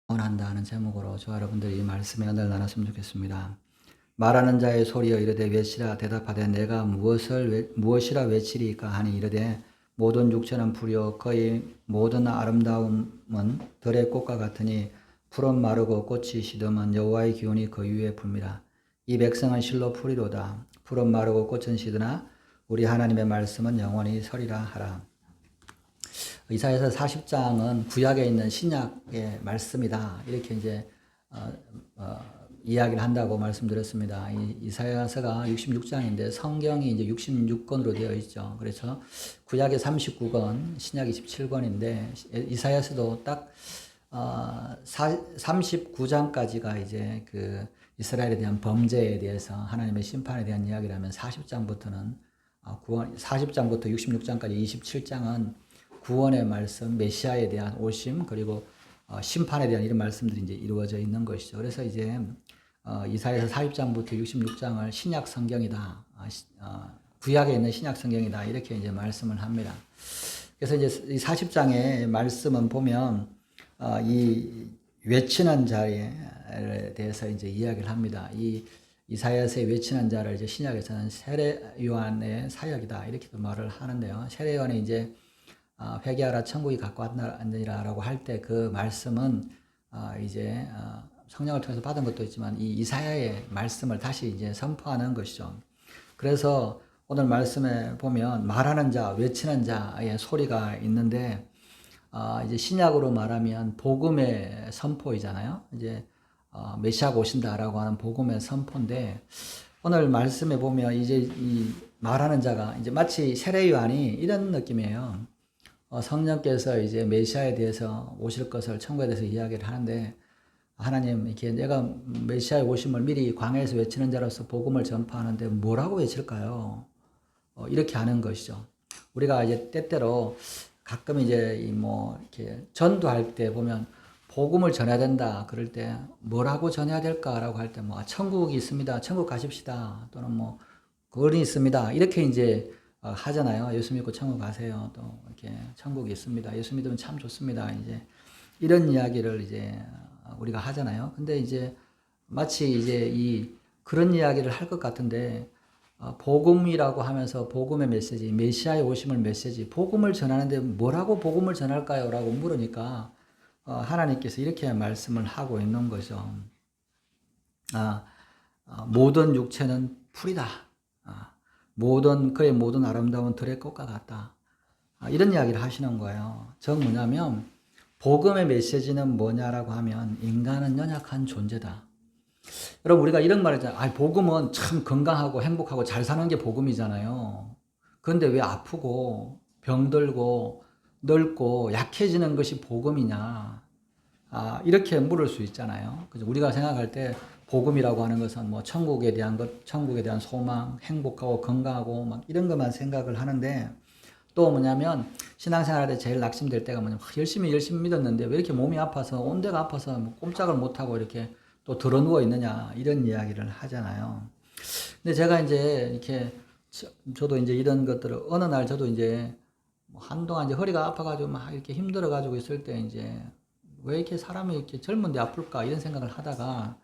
원한다는 제목으로 저와 여러분들이 이 말씀의 은혜를 나눴으면 좋겠습니다. 말하는 자의 소리여 이르되 외치라 대답하되 내가 무엇이라 외치리까 하니 이르되 모든 육체는 불이요 거의 모든 아름다움은 들의 꽃과 같으니 풀은 마르고 꽃이 시듬은 여호와의 기운이 그 위에 붑니다. 이 백성은 실로 풀이로다. 풀은 마르고 꽃은 시드나 우리 하나님의 말씀은 영원히 서리라 하라. 이사야서 40장은 구약에 있는 신약의 말씀이다. 이렇게 이제 이야기를 한다고 말씀드렸습니다. 이사야서가 66장인데 성경이 이제 66권으로 되어 있죠. 그래서 구약이 39권, 신약이 17권인데 이사야서도 딱 39장까지가 이제 그 이스라엘에 대한 범죄에 대해서 하나님의 심판에 대한 이야기를 하면 40장부터는 40장부터 66장까지 27장은 구원의 말씀, 메시아에 대한 오심, 그리고 심판에 대한 이런 말씀들이 이제 이루어져 있는 것이죠. 그래서 이제 이사야서 40장부터 66장을 신약 성경이다, 구약에 있는 신약 성경이다 이렇게 이제 말씀을 합니다. 그래서 이제 이 40장의 말씀은 보면 이 외치는 자에 대해서 이제 이야기를 합니다. 이 이사야서의 외치는 자를 이제 신약에서는 세례 요한의 사역이다 이렇게도 말을 하는데요. 세례 요한이 이제 회개하라 천국이 가까웠느니라라고 할 때 그 말씀은 이제 성령을 통해서 받은 것도 있지만 이 이사야의 말씀을 다시 이제 선포하는 것이죠. 그래서 오늘 말씀에 보면 말하는 자, 외치는 자의 소리가 있는데 이제 신약으로 말하면 복음의 선포이잖아요. 이제 메시아가 오신다라고 하는 복음의 선포인데 오늘 말씀에 보면 이제 이 말하는 자가 이제 마치 세례 요한이 이런 느낌이에요. 성령께서 이제 메시아에 대해서 오실 것을 천국에 대해서 이야기를 하는데 하나님 이렇게 내가 메시아의 오심을 미리 광야에서 외치는 자로서 복음을 전파하는데 뭐라고 외칠까요? 이렇게 하는 것이죠. 우리가 이제 때때로 가끔 이제 뭐 이렇게 전도할 때 보면 복음을 전해야 된다 그럴 때 뭐라고 전해야 될까라고 할 때 뭐 천국이 있습니다. 천국 가십시다. 또는 뭐 거리 있습니다. 이렇게 이제 하잖아요. 예수 믿고 천국 가세요. 또 이렇게 천국이 있습니다. 예수 믿으면 참 좋습니다. 이제 이런 이야기를 이제 우리가 하잖아요. 근데 이제 마치 이제 그런 이야기를 할 것 같은데 복음이라고 하면서 복음의 메시지, 메시아의 오심을 메시지, 복음을 전하는데 뭐라고 복음을 전할까요? 라고 물으니까 하나님께서 이렇게 말씀을 하고 있는 거죠. 모든 육체는 풀이다. 그의 모든 아름다운 들의 꽃과 같다. 이런 이야기를 하시는 거예요. 즉 뭐냐면 복음의 메시지는 뭐냐라고 하면 인간은 연약한 존재다. 여러분 우리가 이런 말 했잖아요. 복음은 참 건강하고 행복하고 잘 사는 게 복음이잖아요. 그런데 왜 아프고 병들고 늙고 약해지는 것이 복음이냐. 이렇게 물을 수 있잖아요. 그래서 우리가 생각할 때 복음이라고 하는 것은 뭐 천국에 대한 것, 천국에 대한 소망, 행복하고 건강하고 막 이런 것만 생각을 하는데 또 뭐냐면 신앙생활에 제일 낙심될 때가 뭐냐면 열심히 믿었는데 왜 이렇게 몸이 아파서 온 데가 아파서 뭐 꼼짝을 못하고 이렇게 또 드러누워 있느냐 이런 이야기를 하잖아요. 근데 제가 이제 이렇게 저도 이제 이런 것들을 어느 날 저도 이제 한동안 이제 허리가 아파가지고 막 이렇게 힘들어가지고 있을 때 이제 왜 이렇게 사람이 이렇게 젊은데 아플까 이런 생각을 하다가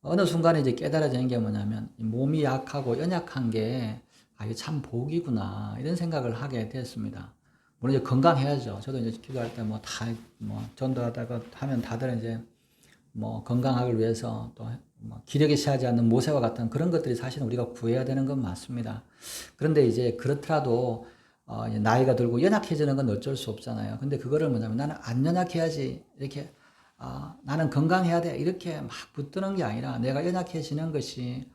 어느 순간에 이제 깨달아지는 게 뭐냐면 몸이 약하고 연약한 게 이게 참 복이구나 이런 생각을 하게 됐습니다. 물론 이제 건강해야죠. 저도 이제 기도할 때 전도하다가 하면 다들 이제 뭐 건강하기 위해서 또 뭐 기력이 차지 않는 모세와 같은 그런 것들이 사실은 우리가 구해야 되는 건 맞습니다. 그런데 이제 그렇더라도 나이가 들고 연약해지는 건 어쩔 수 없잖아요. 근데 그거를 뭐냐면 나는 안 연약해야지 이렇게 나는 건강해야 돼 이렇게 막 붙드는 게 아니라 내가 연약해지는 것이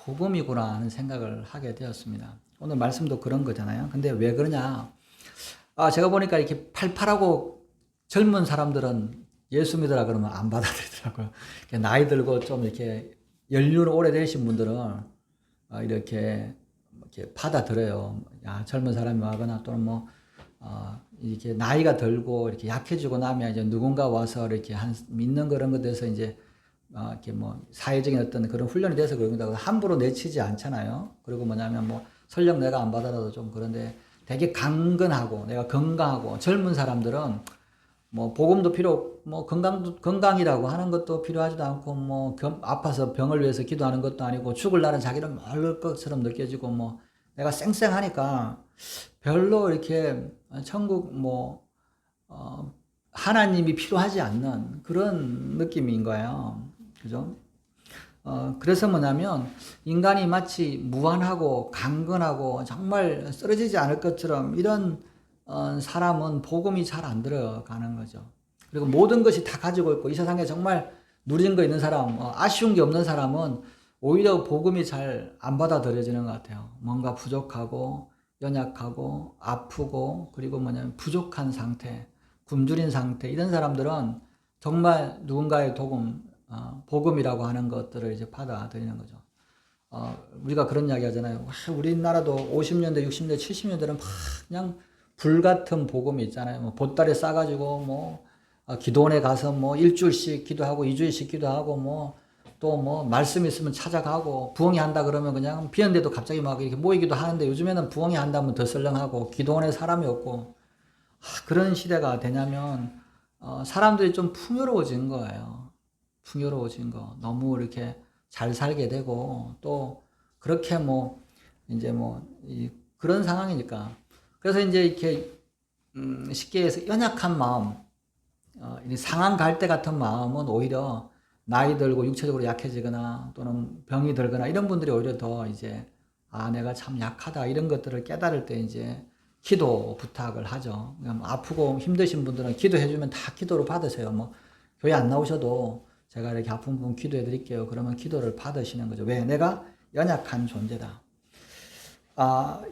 복음이구나 하는 생각을 하게 되었습니다. 오늘 말씀도 그런 거잖아요. 근데 왜 그러냐? 제가 보니까 이렇게 팔팔하고 젊은 사람들은 예수 믿으라 그러면 안 받아들이더라고요. 나이 들고 좀 이렇게 연륜 오래되신 분들은 이렇게 받아들여요. 젊은 사람이 와거나 또는 이렇게 나이가 들고 이렇게 약해지고 나면 이제 누군가 와서 이렇게 믿는 그런 것에서 이제 이렇게 사회적인 어떤 그런 훈련이 돼서 그런다고 함부로 내치지 않잖아요. 그리고 뭐냐면 설령 내가 안 받아도 좀 그런데 되게 강건하고 내가 건강하고 젊은 사람들은 뭐 복음도 뭐 건강이라고 하는 것도 필요하지도 않고 뭐 아파서 병을 위해서 기도하는 것도 아니고 죽을 날은 자기는 멀 것처럼 느껴지고 뭐 내가 쌩쌩하니까 별로 이렇게 천국 하나님이 필요하지 않는 그런 느낌인 거예요. 그죠? 그래서 뭐냐면 인간이 마치 무한하고 강건하고 정말 쓰러지지 않을 것처럼 이런 사람은 복음이 잘 안 들어가는 거죠. 그리고 모든 것이 다 가지고 있고 이 세상에 정말 누린 거 있는 사람, 아쉬운 게 없는 사람은 오히려 복음이 잘 안 받아들여지는 것 같아요. 뭔가 부족하고 연약하고 아프고 그리고 뭐냐면 부족한 상태, 굶주린 상태 이런 사람들은 정말 누군가의 복음이라고 하는 것들을 이제 받아들이는 거죠. 우리가 그런 이야기 하잖아요. 우리나라도 50년대, 60년대, 70년대는 그냥 불같은 복음이 있잖아요. 뭐 보따리 싸가지고 기도원에 가서 일주일씩 기도하고 2주일씩 기도하고 또 말씀 있으면 찾아가고 부흥회 한다 그러면 그냥 비었는데도 갑자기 막 이렇게 모이기도 하는데 요즘에는 부흥회 한다면 더 썰렁하고 기도원에 사람이 없고 그런 시대가 되냐면 사람들이 좀 풍요로워진 거예요. 풍요로워진 거. 너무 이렇게 잘 살게 되고 또 그렇게 이제 그런 상황이니까. 그래서 이제 이렇게 쉽게 해서 연약한 마음, 상한 갈대 같은 마음은 오히려 나이 들고 육체적으로 약해지거나 또는 병이 들거나 이런 분들이 오히려 더 이제 내가 참 약하다 이런 것들을 깨달을 때 이제 기도 부탁을 하죠. 아프고 힘드신 분들은 기도해주면 다 기도로 받으세요. 교회 안 나오셔도 제가 이렇게 아픈 분 기도해 드릴게요. 그러면 기도를 받으시는 거죠. 왜? 내가 연약한 존재다.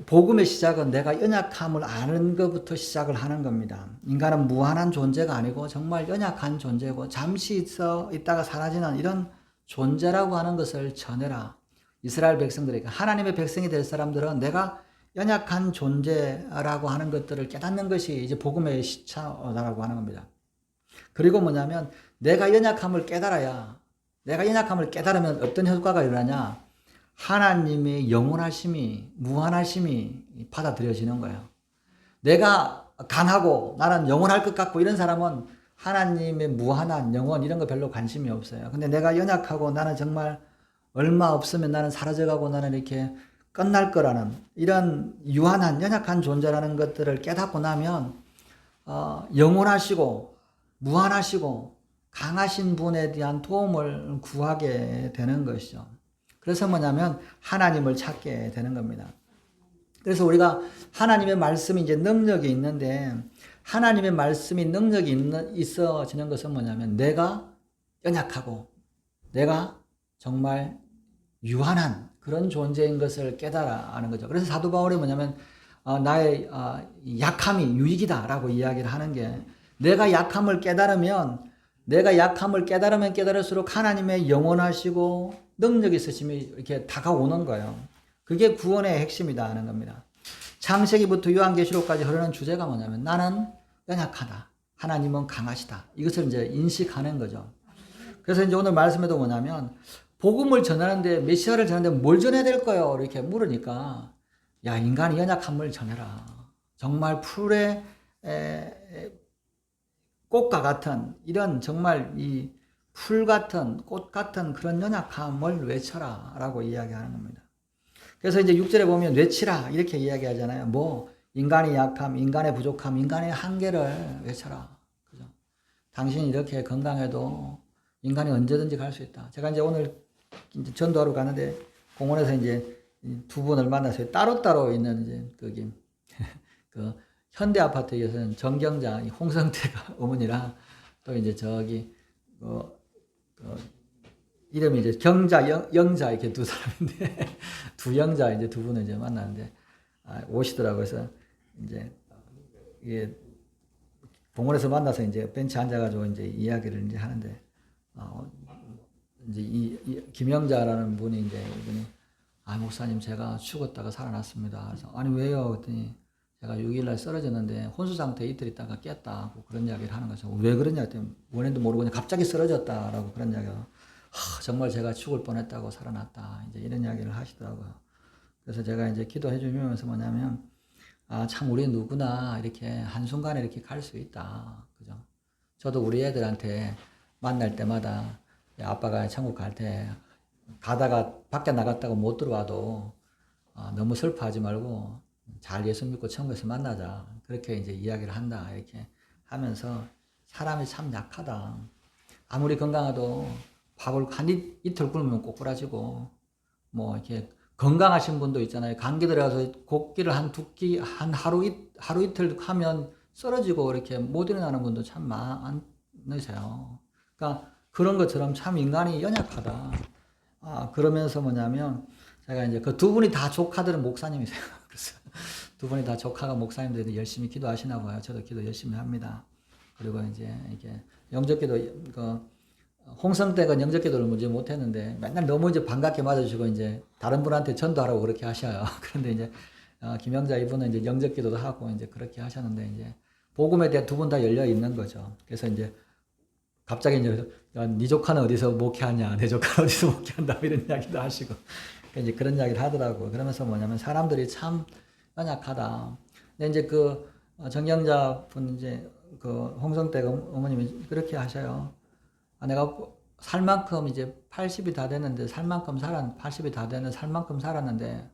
복음의 시작은 내가 연약함을 아는 것부터 시작을 하는 겁니다. 인간은 무한한 존재가 아니고 정말 연약한 존재고 잠시 있다가 사라지는 이런 존재라고 하는 것을 전해라. 이스라엘 백성들에게 하나님의 백성이 될 사람들은 내가 연약한 존재라고 하는 것들을 깨닫는 것이 이제 복음의 시차라고 하는 겁니다. 그리고 뭐냐면 내가 연약함을 깨달으면 어떤 효과가 일어나냐? 하나님의 영원하심이 무한하심이 받아들여지는 거예요. 내가 강하고 나는 영원할 것 같고 이런 사람은 하나님의 무한한 영원 이런 거 별로 관심이 없어요. 근데 내가 연약하고 나는 정말 얼마 없으면 나는 사라져가고 나는 이렇게 끝날 거라는 이런 유한한 연약한 존재라는 것들을 깨닫고 나면 영원하시고 무한하시고 강하신 분에 대한 도움을 구하게 되는 것이죠. 그래서 뭐냐면 하나님을 찾게 되는 겁니다. 그래서 우리가 하나님의 말씀이 이제 능력이 있는데 하나님의 말씀이 능력이 있어지는 것은 뭐냐면 내가 연약하고 내가 정말 유한한 그런 존재인 것을 깨달아 아는 거죠. 그래서 사도 바울이 뭐냐면 나의 약함이 유익이다라고 이야기를 하는 게 내가 약함을 깨달으면 깨달을수록 하나님의 영원하시고 능력 있으심이 이렇게 다가오는 거예요. 그게 구원의 핵심이다 하는 겁니다. 창세기부터 요한계시록까지 흐르는 주제가 뭐냐면 나는 연약하다. 하나님은 강하시다. 이것을 이제 인식하는 거죠. 그래서 이제 오늘 말씀에도 뭐냐면 복음을 전하는데 메시아를 전하는데 뭘 전해야 될까요? 이렇게 물으니까 야 인간이 연약함을 전해라. 정말 풀의 꽃과 같은 이런 정말 이 풀 같은 꽃 같은 그런 연약함을 외쳐라 라고 이야기하는 겁니다. 그래서 이제 6절에 보면 외치라 이렇게 이야기하잖아요. 인간의 약함, 인간의 부족함, 인간의 한계를 외쳐라. 그죠? 당신이 이렇게 건강해도 인간이 언제든지 갈 수 있다. 제가 이제 오늘 이제 전도하러 가는데 공원에서 이제 두 분을 만났어요. 따로따로 있는 이제 거기 그 현대 아파트에서는 정경자 홍성태가 어머니랑 또 이제 저기 이름이 이제 경자 영자 이렇게 두 사람인데 두 영자 이제 두 분을 이제 만났는데 오시더라고요. 그래서 이제 이게 공원에서 만나서 이제 벤치 앉아가지고 이제 이야기를 이제 하는데 이제 이 김영자라는 분이 이제 이분이 목사님 제가 죽었다가 살아났습니다. 그래서 아니 왜요? 그랬더니 제가 6일날 쓰러졌는데 혼수 상태에 이틀 있다가 깼다고 그런 이야기를 하는 거죠. 왜 그러냐 했더니 원인도 모르고 그냥 갑자기 쓰러졌다라고 그런 이야기가 정말 제가 죽을 뻔했다고 살아났다 이제 이런 이야기를 하시더라고요. 그래서 제가 이제 기도해 주면서 뭐냐면 참 우리 누구나 이렇게 한순간에 이렇게 갈 수 있다. 그죠? 저도 우리 애들한테 만날 때마다 야, 아빠가 천국 갈 때 가다가 밖에 나갔다가 못 들어와도 너무 슬퍼하지 말고 잘 예수 믿고 천국에서 만나자. 그렇게 이제 이야기를 한다. 이렇게 하면서 사람이 참 약하다. 아무리 건강해도 밥을 한 이틀 굶으면 꼬꾸라지고 뭐 이렇게 건강하신 분도 있잖아요. 감기 들어가서 곡기를 한 두 끼, 하루 이틀 하면 쓰러지고 이렇게 못 일어나는 분도 참 많으세요. 그러니까 그런 것처럼 참 인간이 연약하다. 그러면서 뭐냐면 제가 이제 그 두 분이 다 조카들은 목사님이세요. 그래서 두 분이 다 조카가 목사님들이 열심히 기도하시나 봐요. 저도 기도 열심히 합니다. 그리고 이제 이렇게 영접기도 홍성 때가 영접기도를 문제 못했는데 맨날 너무 이제 반갑게 맞아주시고 이제 다른 분한테 전도하라고 그렇게 하셔요. 그런데 이제 김영자 이분은 이제 영접기도도 하고 이제 그렇게 하셨는데 이제 복음에 대해 두 분 다 열려 있는 거죠. 그래서 이제 갑자기 이제 네 조카는 어디서 목회하냐, 내 조카는 어디서 목회한다 이런 이야기도 하시고 이제 그런 이야기를 하더라고. 그러면서 뭐냐면 사람들이 참 연약하다. 근데 이제 그 정영자 분 이제 그 홍성댁 어머님이 그렇게 하셔요. 내가 살 만큼 이제 80이 다 됐는데 살 만큼 80이 다 됐는데 살 만큼 살았는데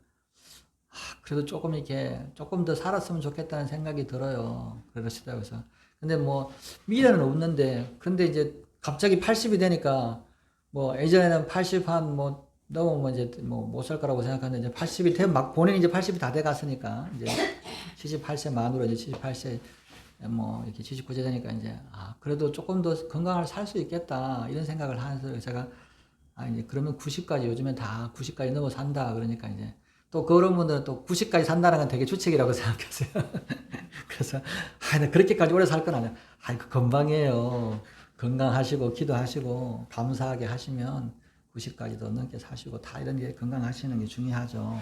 그래도 조금 이렇게 조금 더 살았으면 좋겠다는 생각이 들어요. 그러시다고 해서 근데 뭐 미래는 없는데 근데 이제 갑자기 80이 되니까 뭐 예전에는 80 한 뭐 넘으면 이제 뭐 못 살 거라고 생각하는데 이제 80이 되면 막 본인이 이제 80이 다 돼 갔으니까 이제 78세 만으로 이제 78세 뭐 이렇게 79세 되니까 이제 그래도 조금 더 건강을 살 수 있겠다 이런 생각을 하면서 제가 이제 그러면 90까지 요즘엔 다 90까지 넘어 산다 그러니까 이제 또 그런 분들은 또 90까지 산다는 건 되게 주책이라고 생각하세요. 그래서 나 그렇게까지 오래 살 건 아니야. 그 건강해요. 건강하시고 기도하시고 감사하게 하시면 90까지도 넘게 사시고 다 이런 게 건강하시는 게 중요하죠.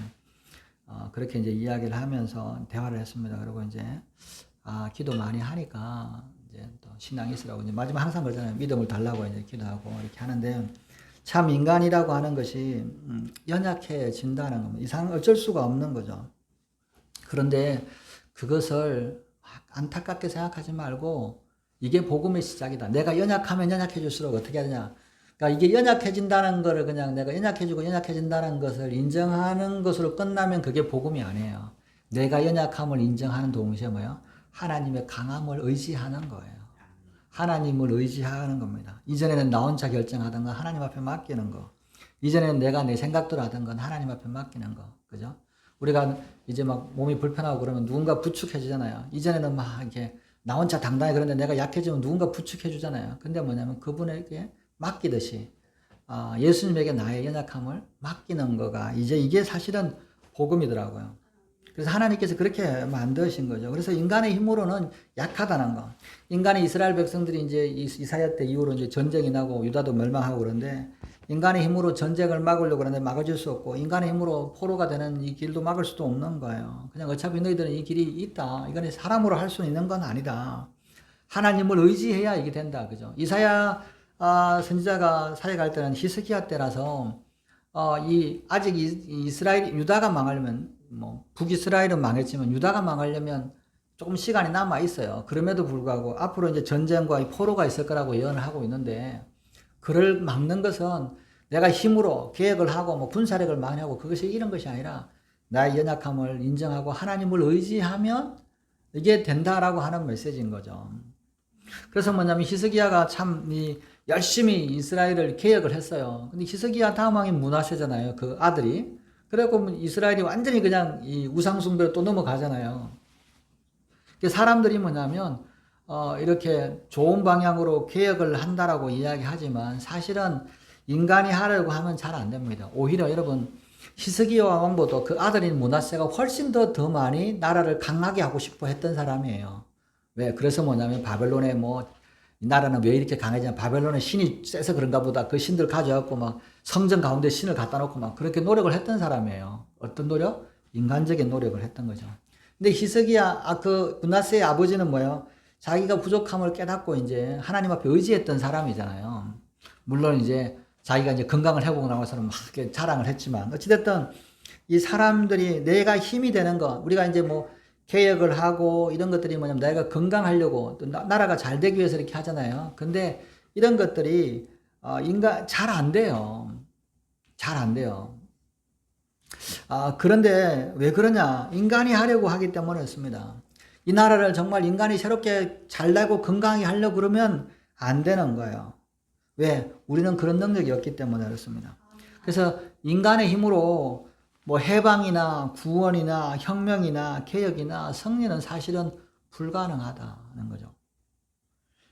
그렇게 이제 이야기를 하면서 대화를 했습니다. 그리고 이제 기도 많이 하니까 이제 또 신앙이 있으라고 이제 마지막 항상 그러잖아요. 믿음을 달라고 이제 기도하고 이렇게 하는데 참 인간이라고 하는 것이 연약해진다는 겁니다. 어쩔 수가 없는 거죠. 그런데 그것을 안타깝게 생각하지 말고 이게 복음의 시작이다. 내가 연약하면 연약해질수록 어떻게 하느냐. 그러니까 이게 연약해진다는 거를 그냥 내가 연약해지고 연약해진다는 것을 인정하는 것으로 끝나면 그게 복음이 아니에요. 내가 연약함을 인정하는 동시에 뭐예요? 하나님의 강함을 의지하는 거예요. 하나님을 의지하는 겁니다. 이전에는 나 혼자 결정하던 건 하나님 앞에 맡기는 거. 이전에는 내가 내 생각대로 하던 건 하나님 앞에 맡기는 거. 그죠? 우리가 이제 막 몸이 불편하고 그러면 누군가 부축해주잖아요. 이전에는 막 이렇게 나 혼자 당당히 그런데 내가 약해지면 누군가 부축해주잖아요. 근데 뭐냐면 그분에게 맡기듯이 예수님에게 나의 연약함을 맡기는 거가 이제 이게 사실은 복음이더라고요. 그래서 하나님께서 그렇게 만드신 거죠. 그래서 인간의 힘으로는 약하다는 거. 인간의 이스라엘 백성들이 이제 이사야 때 이후로 이제 전쟁이 나고 유다도 멸망하고 그런데 인간의 힘으로 전쟁을 막으려고 그러는데 막아줄 수 없고 인간의 힘으로 포로가 되는 이 길도 막을 수도 없는 거예요. 그냥 어차피 너희들은 이 길이 있다. 이거는 사람으로 할 수 있는 건 아니다. 하나님을 의지해야 이게 된다. 그죠? 이사야 선지자가 사역할 때는 히스기야 때라서 아직 이스라엘 유다가 망하려면 뭐 북이스라엘은 망했지만 유다가 망하려면 조금 시간이 남아 있어요. 그럼에도 불구하고 앞으로 이제 전쟁과 포로가 있을 거라고 예언을 하고 있는데 그를 막는 것은 내가 힘으로 계획을 하고 뭐 군사력을 많이 하고 그것이 이런 것이 아니라 나의 연약함을 인정하고 하나님을 의지하면 이게 된다라고 하는 메시지인 거죠. 그래서 뭐냐면 히스기야가 참 열심히 이스라엘을 개혁을 했어요. 근데 히스기야 다음 왕이 므낫세잖아요. 그 아들이. 그래갖고 이스라엘이 완전히 그냥 이 우상숭배로 또 넘어가잖아요. 사람들이 뭐냐면 이렇게 좋은 방향으로 개혁을 한다라고 이야기하지만 사실은 인간이 하려고 하면 잘 안 됩니다. 오히려 여러분 히스기야 왕보다 그 아들인 므낫세가 훨씬 더 많이 나라를 강하게 하고 싶어 했던 사람이에요. 왜? 그래서 뭐냐면 바벨론에 이 나라는 왜 이렇게 강해지냐? 바벨론의 신이 세서 그런가 보다. 그 신들 가져갖고 막 성전 가운데 신을 갖다 놓고 막 그렇게 노력을 했던 사람이에요. 어떤 노력? 인간적인 노력을 했던 거죠. 근데 히스기야, 그 므낫세의 아버지는 뭐예요? 자기가 부족함을 깨닫고 이제 하나님 앞에 의지했던 사람이잖아요. 물론 이제 자기가 이제 건강을 회복을 나와서는 막 자랑을 했지만 어찌됐든 이 사람들이 내가 힘이 되는 거, 우리가 이제 뭐 개혁을 하고 이런 것들이 뭐냐면 내가 건강하려고 또 나라가 잘 되기 위해서 이렇게 하잖아요. 근데 이런 것들이 인간 잘 안 돼요. 잘 안 돼요. 그런데 왜 그러냐? 인간이 하려고 하기 때문에 그렇습니다. 이 나라를 정말 인간이 새롭게 잘나고 건강하게 하려고 그러면 안 되는 거예요. 왜? 우리는 그런 능력이 없기 때문에 그렇습니다. 그래서 인간의 힘으로 뭐 해방이나 구원이나 혁명이나 개혁이나 승리는 사실은 불가능하다는 거죠.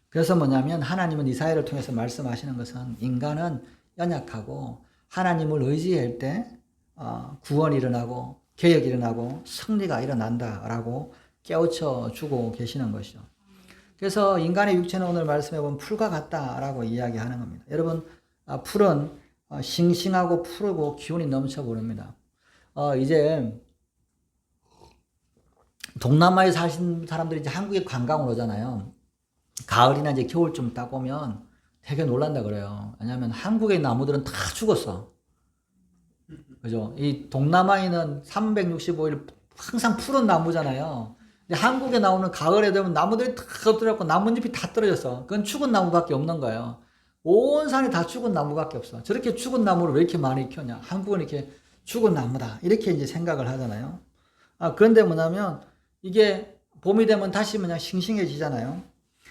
그래서 뭐냐면 하나님은 이사야를 통해서 말씀하시는 것은 인간은 연약하고 하나님을 의지할 때 구원이 일어나고 개혁이 일어나고 승리가 일어난다라고 깨우쳐 주고 계시는 것이죠. 그래서 인간의 육체는 오늘 말씀해 보면 풀과 같다라고 이야기하는 겁니다. 여러분, 풀은 싱싱하고 푸르고 기운이 넘쳐 보입니다. 이제 동남아에 사신 사람들이 이제 한국에 관광을 오잖아요. 가을이나 이제 겨울쯤 딱 오면 되게 놀란다 그래요. 왜냐하면 한국의 나무들은 다 죽었어. 그죠? 이 동남아에는 365일 항상 푸른 나무잖아요. 근데 한국에 나오는 가을에 되면 나무들이 다 엎드렸고 나뭇잎이 다 떨어졌어. 그건 죽은 나무밖에 없는 거예요. 온 산이 다 죽은 나무밖에 없어. 저렇게 죽은 나무를 왜 이렇게 많이 키우냐? 한국은 이렇게 죽은 나무다. 이렇게 이제 생각을 하잖아요. 그런데 뭐냐면 이게 봄이 되면 다시 그냥 싱싱해지잖아요.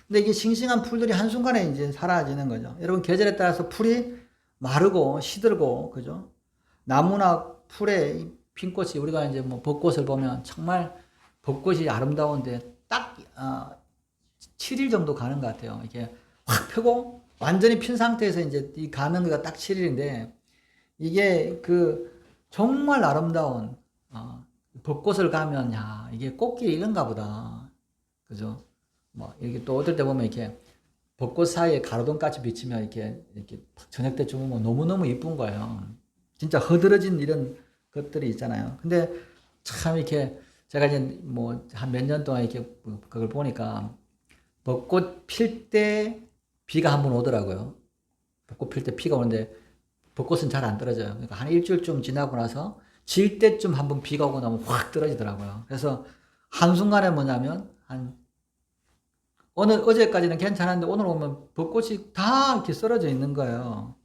근데 이게 싱싱한 풀들이 한순간에 이제 사라지는 거죠. 여러분, 계절에 따라서 풀이 마르고 시들고, 그죠? 나무나 풀에 핀 꽃이 우리가 이제 뭐 벚꽃을 보면 정말 벚꽃이 아름다운데 딱 7일 정도 가는 것 같아요. 이렇게 확 펴고 완전히 핀 상태에서 이제 이 가는 거가 딱 7일인데 이게 그 정말 아름다운 벚꽃을 가면 야 이게 꽃길이 이런가 보다. 그죠? 뭐 이렇게 또 어떨 때 보면 이렇게 벚꽃 사이에 가로등같이 비치면 이렇게 저녁 때쯤 보면 너무너무 이쁜 거예요. 진짜 허드러진 이런 것들이 있잖아요. 근데 참 이렇게 제가 이제 뭐 한 몇 년 동안 이렇게 그걸 보니까 벚꽃 필 때 비가 한 번 오더라고요. 벚꽃 필 때 비가 오는데 벚꽃은 잘 안 떨어져요. 그러니까 한 일주일쯤 지나고 나서 질 때쯤 한 번 비가 오고 나면 확 떨어지더라고요. 그래서 한순간에 뭐냐면 어제까지는 괜찮았는데 오늘 오면 벚꽃이 다 이렇게 썰어져 있는 거예요.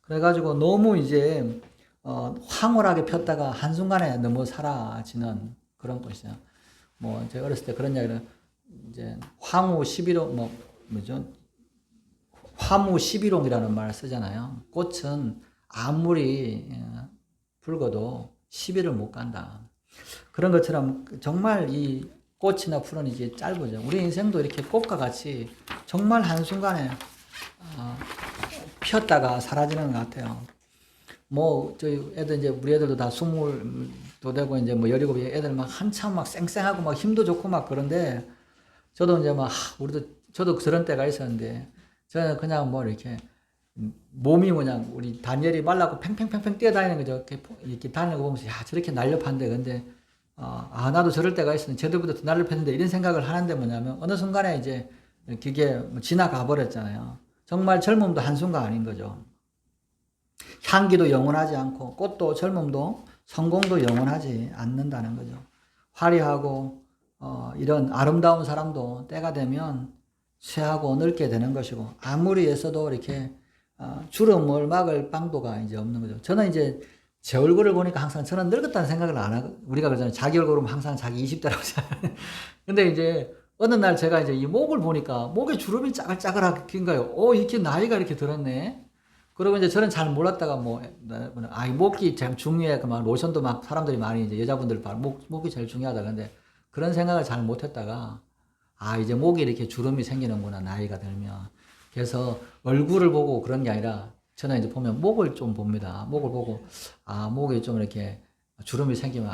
그래가지고 너무 이제 황홀하게 폈다가 한순간에 너무 사라지는 그런 꽃이죠. 뭐 제가 어렸을 때 그런 이야기를 이제 황후 11호 뭐죠? 화무 11홍이라는 말을 쓰잖아요. 꽃은 아무리 붉어도 10일을 못 간다. 그런 것처럼 정말 이 꽃이나 풀은 이제 짧으죠. 우리 인생도 이렇게 꽃과 같이 정말 한순간에 피었다가 사라지는 것 같아요. 뭐, 저희 애들 이제, 우리 애들도 다 20도 되고, 이제 뭐 17이 애들 막 한참 막 쌩쌩하고 막 힘도 좋고 막 그런데, 저도 이제 막, 저도 그런 때가 있었는데, 저는 그냥 뭐 이렇게, 몸이 그냥, 우리 다니엘이 말라고 팽팽팽팽 뛰어다니는 거죠. 이렇게 다니는 거 보면서, 야, 저렇게 날렵한데, 근데, 나도 저럴 때가 있었는데, 쟤들보다 더 날렵했는데, 이런 생각을 하는데 뭐냐면, 어느 순간에 이제, 그게 지나가 버렸잖아요. 정말 젊음도 한순간 아닌 거죠. 향기도 영원하지 않고 꽃도 젊음도 성공도 영원하지 않는다는 거죠. 화려하고 이런 아름다운 사람도 때가 되면 쇠하고 늙게 되는 것이고 아무리 애써도 이렇게 주름을 막을 방도가 이제 없는 거죠. 저는 이제 제 얼굴을 보니까 항상 저는 늙었다는 생각을 안 하고 우리가 그러잖아요. 자기 얼굴 보면 항상 자기 20대라고 하잖아요. 근데 이제 어느 날 제가 이제 이 목을 보니까 목에 주름이 짜글짜글하게 긴 거예요. 이렇게 나이가 이렇게 들었네. 그리고 이제 저는 잘 몰랐다가 이 목이 참 중요해. 그 막 로션도 막 사람들이 많이 이제 여자분들 목이 제일 중요하다. 근데 그런 생각을 잘 못했다가 이제 목에 이렇게 주름이 생기는구나 나이가 들면. 그래서 얼굴을 보고 그런 게 아니라 저는 이제 보면 목을 좀 봅니다. 목을 보고 목에 좀 이렇게 주름이 생기면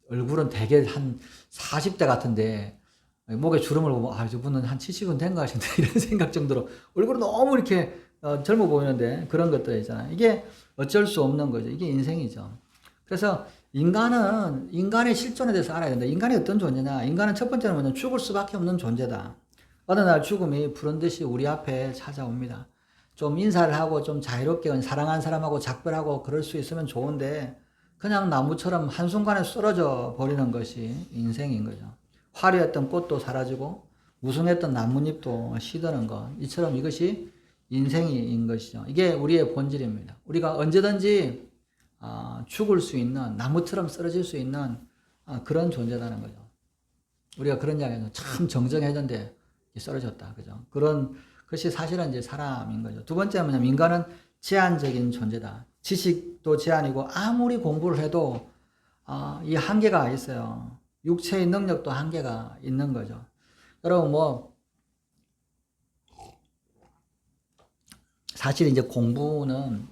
얼굴은 되게 한 40대 같은데 목에 주름을 보면 저분은 한 70은 된 것 같은데 이런 생각 정도로 얼굴은 너무 이렇게 젊어 보이는데 그런 것들 있잖아요. 이게 어쩔 수 없는 거죠. 이게 인생이죠. 그래서 인간의 실존에 대해서 알아야 된다. 인간이 어떤 존재냐? 인간은 첫 번째는 뭐냐? 죽을 수밖에 없는 존재다. 어느 날 죽음이 부른 듯이 우리 앞에 찾아옵니다. 좀 인사를 하고 좀 자유롭게 사랑하는 사람하고 작별하고 그럴 수 있으면 좋은데 그냥 나무처럼 한순간에 쓰러져 버리는 것이 인생인 거죠. 화려했던 꽃도 사라지고 무성했던 나뭇잎도 시드는 것. 이처럼 이것이 인생인 것이죠. 이게 우리의 본질입니다. 우리가 언제든지 죽을 수 있는, 나무처럼 쓰러질 수 있는 그런 존재라는 거죠. 우리가 그런 이야기하죠. 참 정정해졌는데 쓰러졌다. 그죠? 그런 것이 사실은 이제 사람인 거죠. 두 번째는 뭐냐면 인간은 제한적인 존재다. 지식도 제한이고 아무리 공부를 해도 이 한계가 있어요. 육체의 능력도 한계가 있는 거죠. 여러분 사실 이제 공부는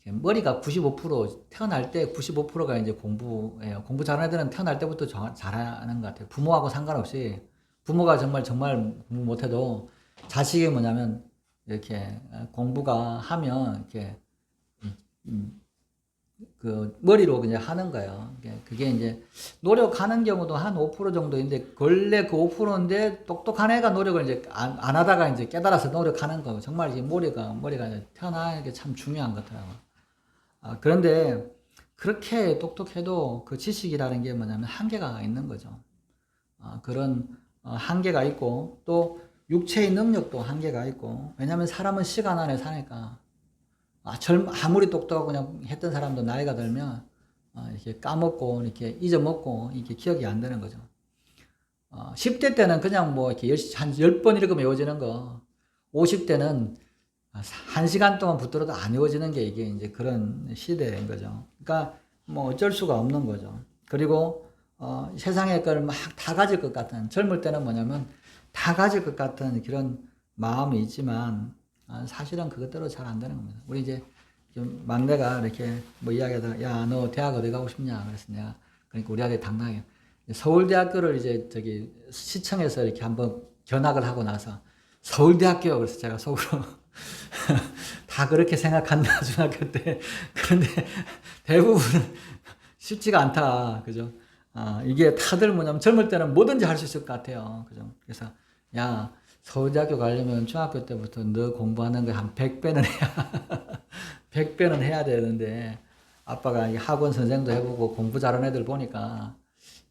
머리가 95% 태어날 때 95%가 이제 공부예요. 공부 잘하는 애들은 태어날 때부터 잘하는 것 같아요. 부모하고 상관없이 부모가 정말 공부 못해도 자식이 뭐냐면 이렇게 공부가 하면 이렇게 그 머리로 그냥 하는 거예요. 그게 이제 노력하는 경우도 한 5% 정도인데 원래 그 5%인데 똑똑한 애가 노력을 이제 안 하다가 이제 깨달아서 노력하는 거. 정말 이 머리가 태어나는 게 참 중요한 것 같더라고요. 그런데 그렇게 똑똑해도 그 지식이라는 게 뭐냐면 한계가 있는 거죠. 그런 한계가 있고 또 육체의 능력도 한계가 있고 왜냐하면 사람은 시간 안에 사니까 아무리 똑똑하고 그냥 했던 사람도 나이가 들면 이렇게 까먹고 이렇게 잊어먹고 이렇게 기억이 안 되는 거죠. 10대 때는 그냥 뭐 이렇게 한 10번 읽으면 외워지는 거 50대는 1시간 동안 붙들어도 안 외워지는 게 이게 이제 그런 시대인 거죠. 그러니까 뭐 어쩔 수가 없는 거죠. 그리고 세상의 걸 막 다 가질 것 같은 젊을 때는 뭐냐면 다 가질 것 같은 그런 마음이 있지만 사실은 그것대로 잘 안 되는 겁니다. 우리 이제 좀 막내가 이렇게 뭐 이야기하다가 야, 너 대학 어디 가고 싶냐? 그래서 내가 그러니까 우리 아들이 당당해. 서울대학교를 이제 저기 시청에서 이렇게 한번 견학을 하고 나서 서울대학교 그래서 제가 속으로 다 그렇게 생각한다 중학교 때. 그런데 대부분은 쉽지가 않다. 그죠? 이게 다들 뭐냐면 젊을 때는 뭐든지 할 수 있을 것 같아요. 그죠? 그래서 야, 서울대학교 가려면 중학교 때부터 너 공부하는 거 한 100배는 해야 100배는 해야 되는데 아빠가 학원 선생도 해보고 공부 잘하는 애들 보니까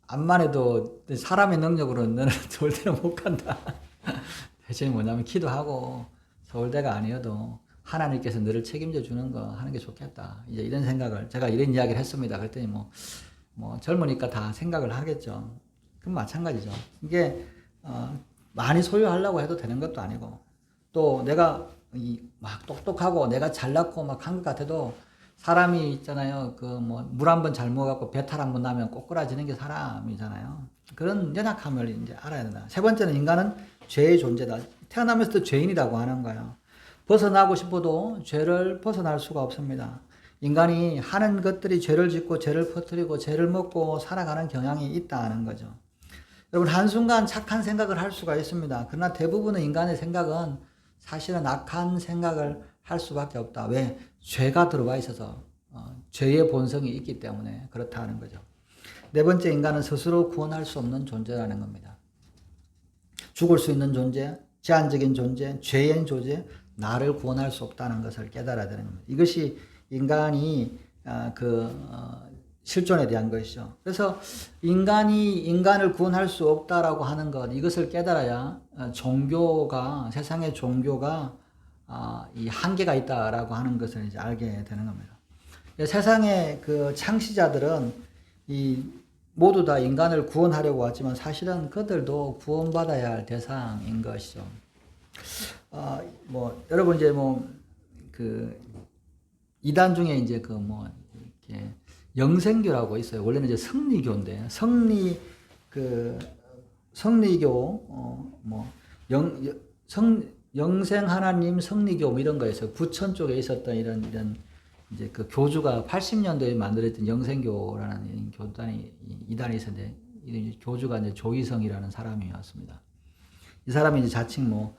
암만 해도 사람의 능력으로 너는 서울대는 못 간다. 대신에 뭐냐면 기도하고 서울대가 아니어도 하나님께서 너를 책임져 주는 거 하는 게 좋겠다. 이제 이런 생각을 제가 이런 이야기를 했습니다. 그랬더니 뭐 젊으니까 다 생각을 하겠죠. 그럼 마찬가지죠. 이게 많이 소유하려고 해도 되는 것도 아니고 또 내가 막 똑똑하고 내가 잘났고 막 한 것 같아도 사람이 있잖아요. 그 뭐 물 한 번 잘못 갖고 배탈 한 번 나면 꼬꾸라지는 게 사람이잖아요. 그런 연약함을 이제 알아야 된다. 세 번째는 인간은 죄의 존재다. 태어나면서도 죄인이라고 하는 거예요. 벗어나고 싶어도 죄를 벗어날 수가 없습니다. 인간이 하는 것들이 죄를 짓고 죄를 퍼뜨리고 죄를 먹고 살아가는 경향이 있다는 거죠. 여러분 한순간 착한 생각을 할 수가 있습니다. 그러나 대부분의 인간의 생각은 사실은 악한 생각을 할 수밖에 없다. 왜? 죄가 들어와 있어서 죄의 본성이 있기 때문에 그렇다는 거죠. 네 번째, 인간은 스스로 구원할 수 없는 존재라는 겁니다. 죽을 수 있는 존재, 제한적인 존재, 죄인 존재, 나를 구원할 수 없다는 것을 깨달아야 되는 겁니다. 이것이 인간이 실존에 대한 것이죠. 그래서 인간이 인간을 구원할 수 없다라고 하는 것, 이것을 깨달아야 세상의 종교가 이 한계가 있다라고 하는 것을 이제 알게 되는 겁니다. 세상의 그 창시자들은 모두 다 인간을 구원하려고 왔지만 사실은 그들도 구원받아야 할 대상인 것이죠. 여러분 이제 이단 중에 이제 이렇게 영생교라고 있어요. 원래는 이제 성리교인데 성리교 영생 하나님 성리교 뭐 이런 거에서 부천 쪽에 있었던 이런 이제 그 교주가 80년도에 만들었던 영생교라는 이단이 있었는데 이 교주가 이제 조희성이라는 사람이었습니다. 이 사람이 이제 자칭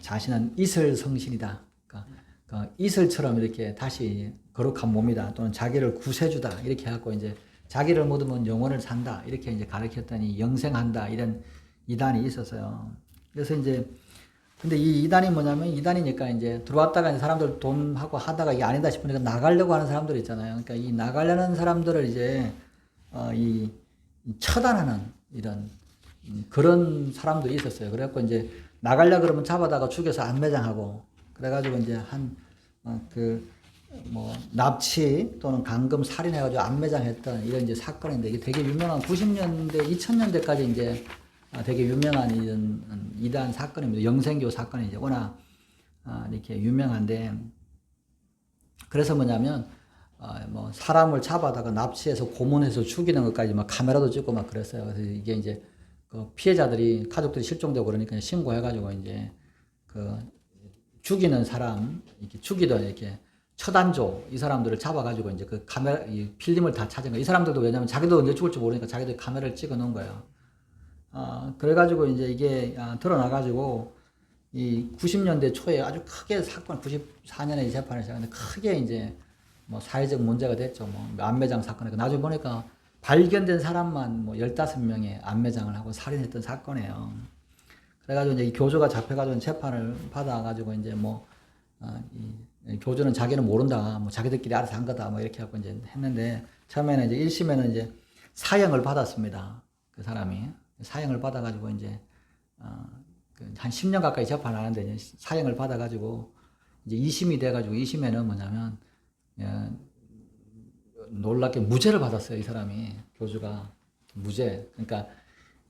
자신은 이슬 성신이다. 그러니까 이슬처럼 이렇게 다시 거룩한 몸이다. 또는 자기를 구세주다. 이렇게 해갖고 이제 자기를 묻으면 영혼을 산다. 이렇게 이제 가르쳤더니 영생한다. 이런 이단이 있었어요. 그래서 이제 근데 이 이단이 뭐냐면 이단이니까 이제 들어왔다가 이제 사람들 돈하고 하다가 이게 아니다 싶으니까 나가려고 하는 사람들 있잖아요. 그러니까 이 나가려는 사람들을 이제 처단하는 이런 그런 사람들이 있었어요. 그래갖고 이제 나가려 그러면 잡아다가 죽여서 안매장하고 그래가지고 이제 뭐 납치 또는 감금 살인해가지고 안매장했던 이런 이제 사건인데 이게 되게 유명한 90년대 2000년대까지 이제 되게 유명한 이런 이단 사건입니다. 영생교 사건이 이제 워낙 이렇게 유명한데 그래서 뭐냐면 뭐 사람을 잡아다가 납치해서 고문해서 죽이는 것까지 막 카메라도 찍고 막 그랬어요. 그래서 이게 이제 그 피해자들이 가족들이 실종되고 그러니까 신고해가지고 이제 그 죽이는 사람 이렇게 죽이던 이렇게 처단조 이 사람들을 잡아가지고 이제 그 카메라 이 필름을 다 찾은 거예요. 이 사람들도 왜냐면 자기도 언제 죽을지 모르니까 자기들 카메라를 찍어 놓은 거예요. 그래가지고 이제 이게 드러나가지고 이 90년대 초에 아주 크게 사건 94년에 재판을 시작했는데 크게 이제 뭐 사회적 문제가 됐죠. 뭐 안매장 사건에 나중에 보니까 발견된 사람만 뭐 15명의 안매장을 하고 살인했던 사건이에요. 그래가지고 이제 이 교주가 잡혀가지고 재판을 받아가지고 이제 뭐 이 교주는 자기는 모른다, 뭐 자기들끼리 알아서 한 거다, 뭐 이렇게 하고 이제 했는데 처음에는 이제 1심에는 이제 사형을 받았습니다. 그 사람이 사형을 받아가지고 이제 한 10년 가까이 재판을 하는데 이제 사형을 받아가지고 이제 2심이 돼가지고 2심에는 뭐냐면 놀랍게 무죄를 받았어요. 이 사람이 교주가 무죄. 그러니까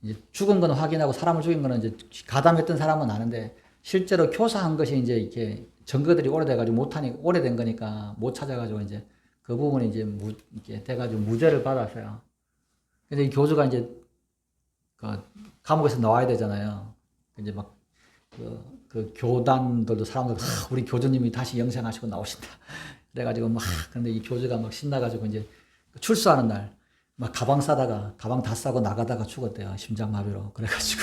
이제 죽은 건 확인하고 사람을 죽인 거는 이제 가담했던 사람은 아는데 실제로 교사한 것이 이제 이렇게 증거들이 오래돼가지고 못하니 오래된 거니까 못 찾아가지고 이제 그 부분이 이제 이렇게 돼가지고 무죄를 받았어요. 근데 이 교주가 이제 그 감옥에서 나와야 되잖아요. 이제 막 그 교단들도 사람들 우리 교주님이 다시 영생하시고 나오신다. 그래가지고 막 근데 이 교주가 막 신나가지고 이제 출소하는 날 막 가방 싸다가 가방 다 싸고 나가다가 죽었대요. 심장마비로. 그래가지고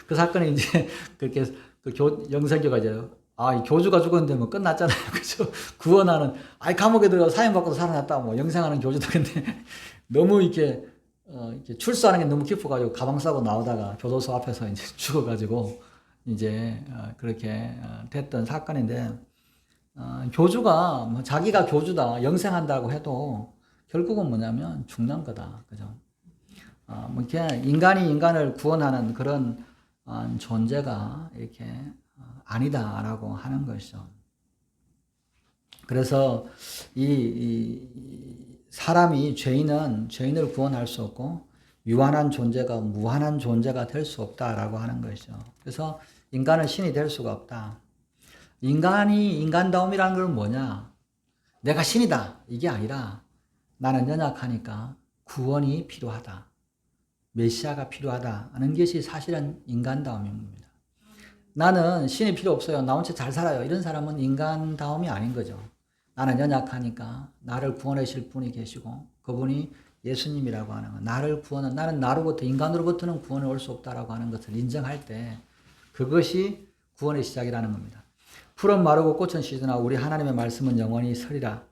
그 사건이 이제 그렇게 영생교가 이제 이 교주가 죽었는데 뭐 끝났잖아요. 그죠? 구원하는 감옥에 들어가 사형 받고 살아났다 뭐 영생하는 교주도 근데 너무 이렇게 출소하는 게 너무 기뻐가지고 가방 싸고 나오다가 교도소 앞에서 이제 죽어가지고 이제 그렇게 됐던 사건인데 교주가 뭐 자기가 교주다 영생한다고 해도 결국은 뭐냐면 죽는 거다. 그죠? 뭐 그냥 인간이 인간을 구원하는 그런 존재가 이렇게 아니다라고 하는 것이죠. 그래서 이 사람이 죄인을 구원할 수 없고 유한한 존재가 무한한 존재가 될 수 없다라고 하는 것이죠. 그래서 인간은 신이 될 수가 없다. 인간이 인간다움이라는 건 뭐냐? 내가 신이다. 이게 아니라 나는 연약하니까 구원이 필요하다. 메시아가 필요하다 하는 것이 사실은 인간다움입니다. 나는 신이 필요 없어요. 나 혼자 잘 살아요. 이런 사람은 인간다움이 아닌 거죠. 나는 연약하니까 나를 구원해 주실 분이 계시고 그분이 예수님이라고 하는 거. 나는 나로부터 인간으로부터는 구원이 올 수 없다라고 하는 것을 인정할 때 그것이 구원의 시작이라는 겁니다. 풀은 마르고 꽃은 시드나 우리 하나님의 말씀은 영원히 서리라.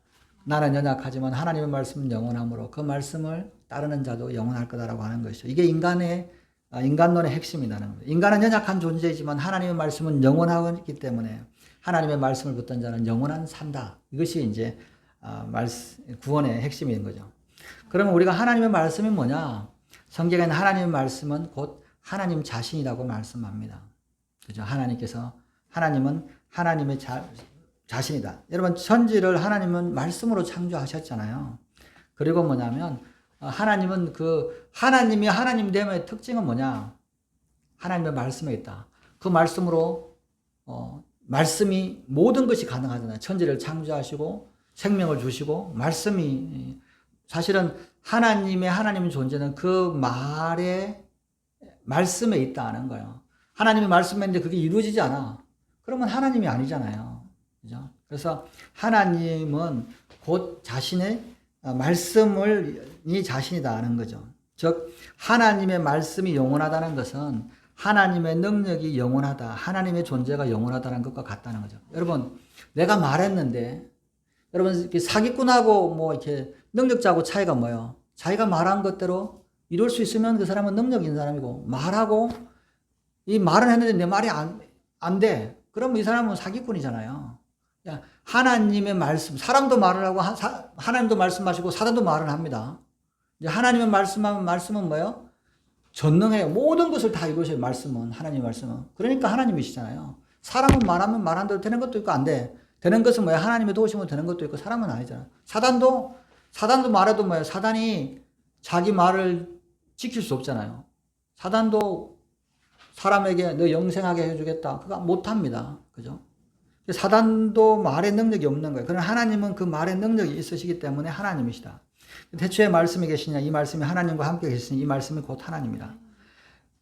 나는 연약하지만 하나님의 말씀은 영원하므로 그 말씀을 따르는 자도 영원할 거다라고 하는 것이죠. 이게 인간론의 핵심이라는 겁니다. 인간은 연약한 존재이지만 하나님의 말씀은 영원하기 때문에 하나님의 말씀을 붙든 자는 영원한 산다. 이것이 이제 구원의 핵심인 거죠. 그러면 우리가 하나님의 말씀이 뭐냐? 성경에는 하나님의 말씀은 곧 하나님 자신이라고 말씀합니다. 그죠? 하나님은 하나님의 자신이다. 여러분, 천지를 하나님은 말씀으로 창조하셨잖아요. 그리고 뭐냐면, 하나님이 하나님 됨의 특징은 뭐냐? 하나님의 말씀에 있다. 그 말씀으로, 말씀이 모든 것이 가능하잖아요. 천지를 창조하시고, 생명을 주시고, 사실은 하나님의 존재는 그 말씀에 있다는 거예요. 하나님의 말씀에 있는데 그게 이루어지지 않아. 그러면 하나님이 아니잖아요. 그죠? 그래서 하나님은 곧 자신의 말씀이 자신이다 하는 거죠. 즉, 하나님의 말씀이 영원하다는 것은 하나님의 능력이 영원하다, 하나님의 존재가 영원하다는 것과 같다는 거죠. 여러분, 내가 말했는데, 여러분, 사기꾼하고 뭐 이렇게 능력자하고 차이가 뭐예요? 자기가 말한 것대로 이룰 수 있으면 그 사람은 능력 있는 사람이고, 이 말은 했는데 내 말이 안 돼. 그러면 이 사람은 사기꾼이잖아요. 하나님의 말씀, 사람도 말을 하고, 하나님도 말씀하시고, 사람도 말을 합니다. 이제 하나님의 말씀하면 말씀은 뭐예요? 전능해요. 모든 것을 다 이루셔요. 말씀은 하나님의 말씀은. 그러니까 하나님이시잖아요. 사람은 말하면 말한 대로 되는 것도 있고 안 돼. 되는 것은 뭐야? 하나님의 도우심으로 되는 것도 있고 사람은 아니잖아. 사단도 말해도 뭐야? 사단이 자기 말을 지킬 수 없잖아요. 사단도 사람에게 너 영생하게 해주겠다. 그거 못합니다. 그죠? 사단도 말의 능력이 없는 거예요. 그러나 하나님은 그 말의 능력이 있으시기 때문에 하나님이시다. 대초에 말씀이 계시냐? 이 말씀이 하나님과 함께 계시니 이 말씀이 곧 하나님이다.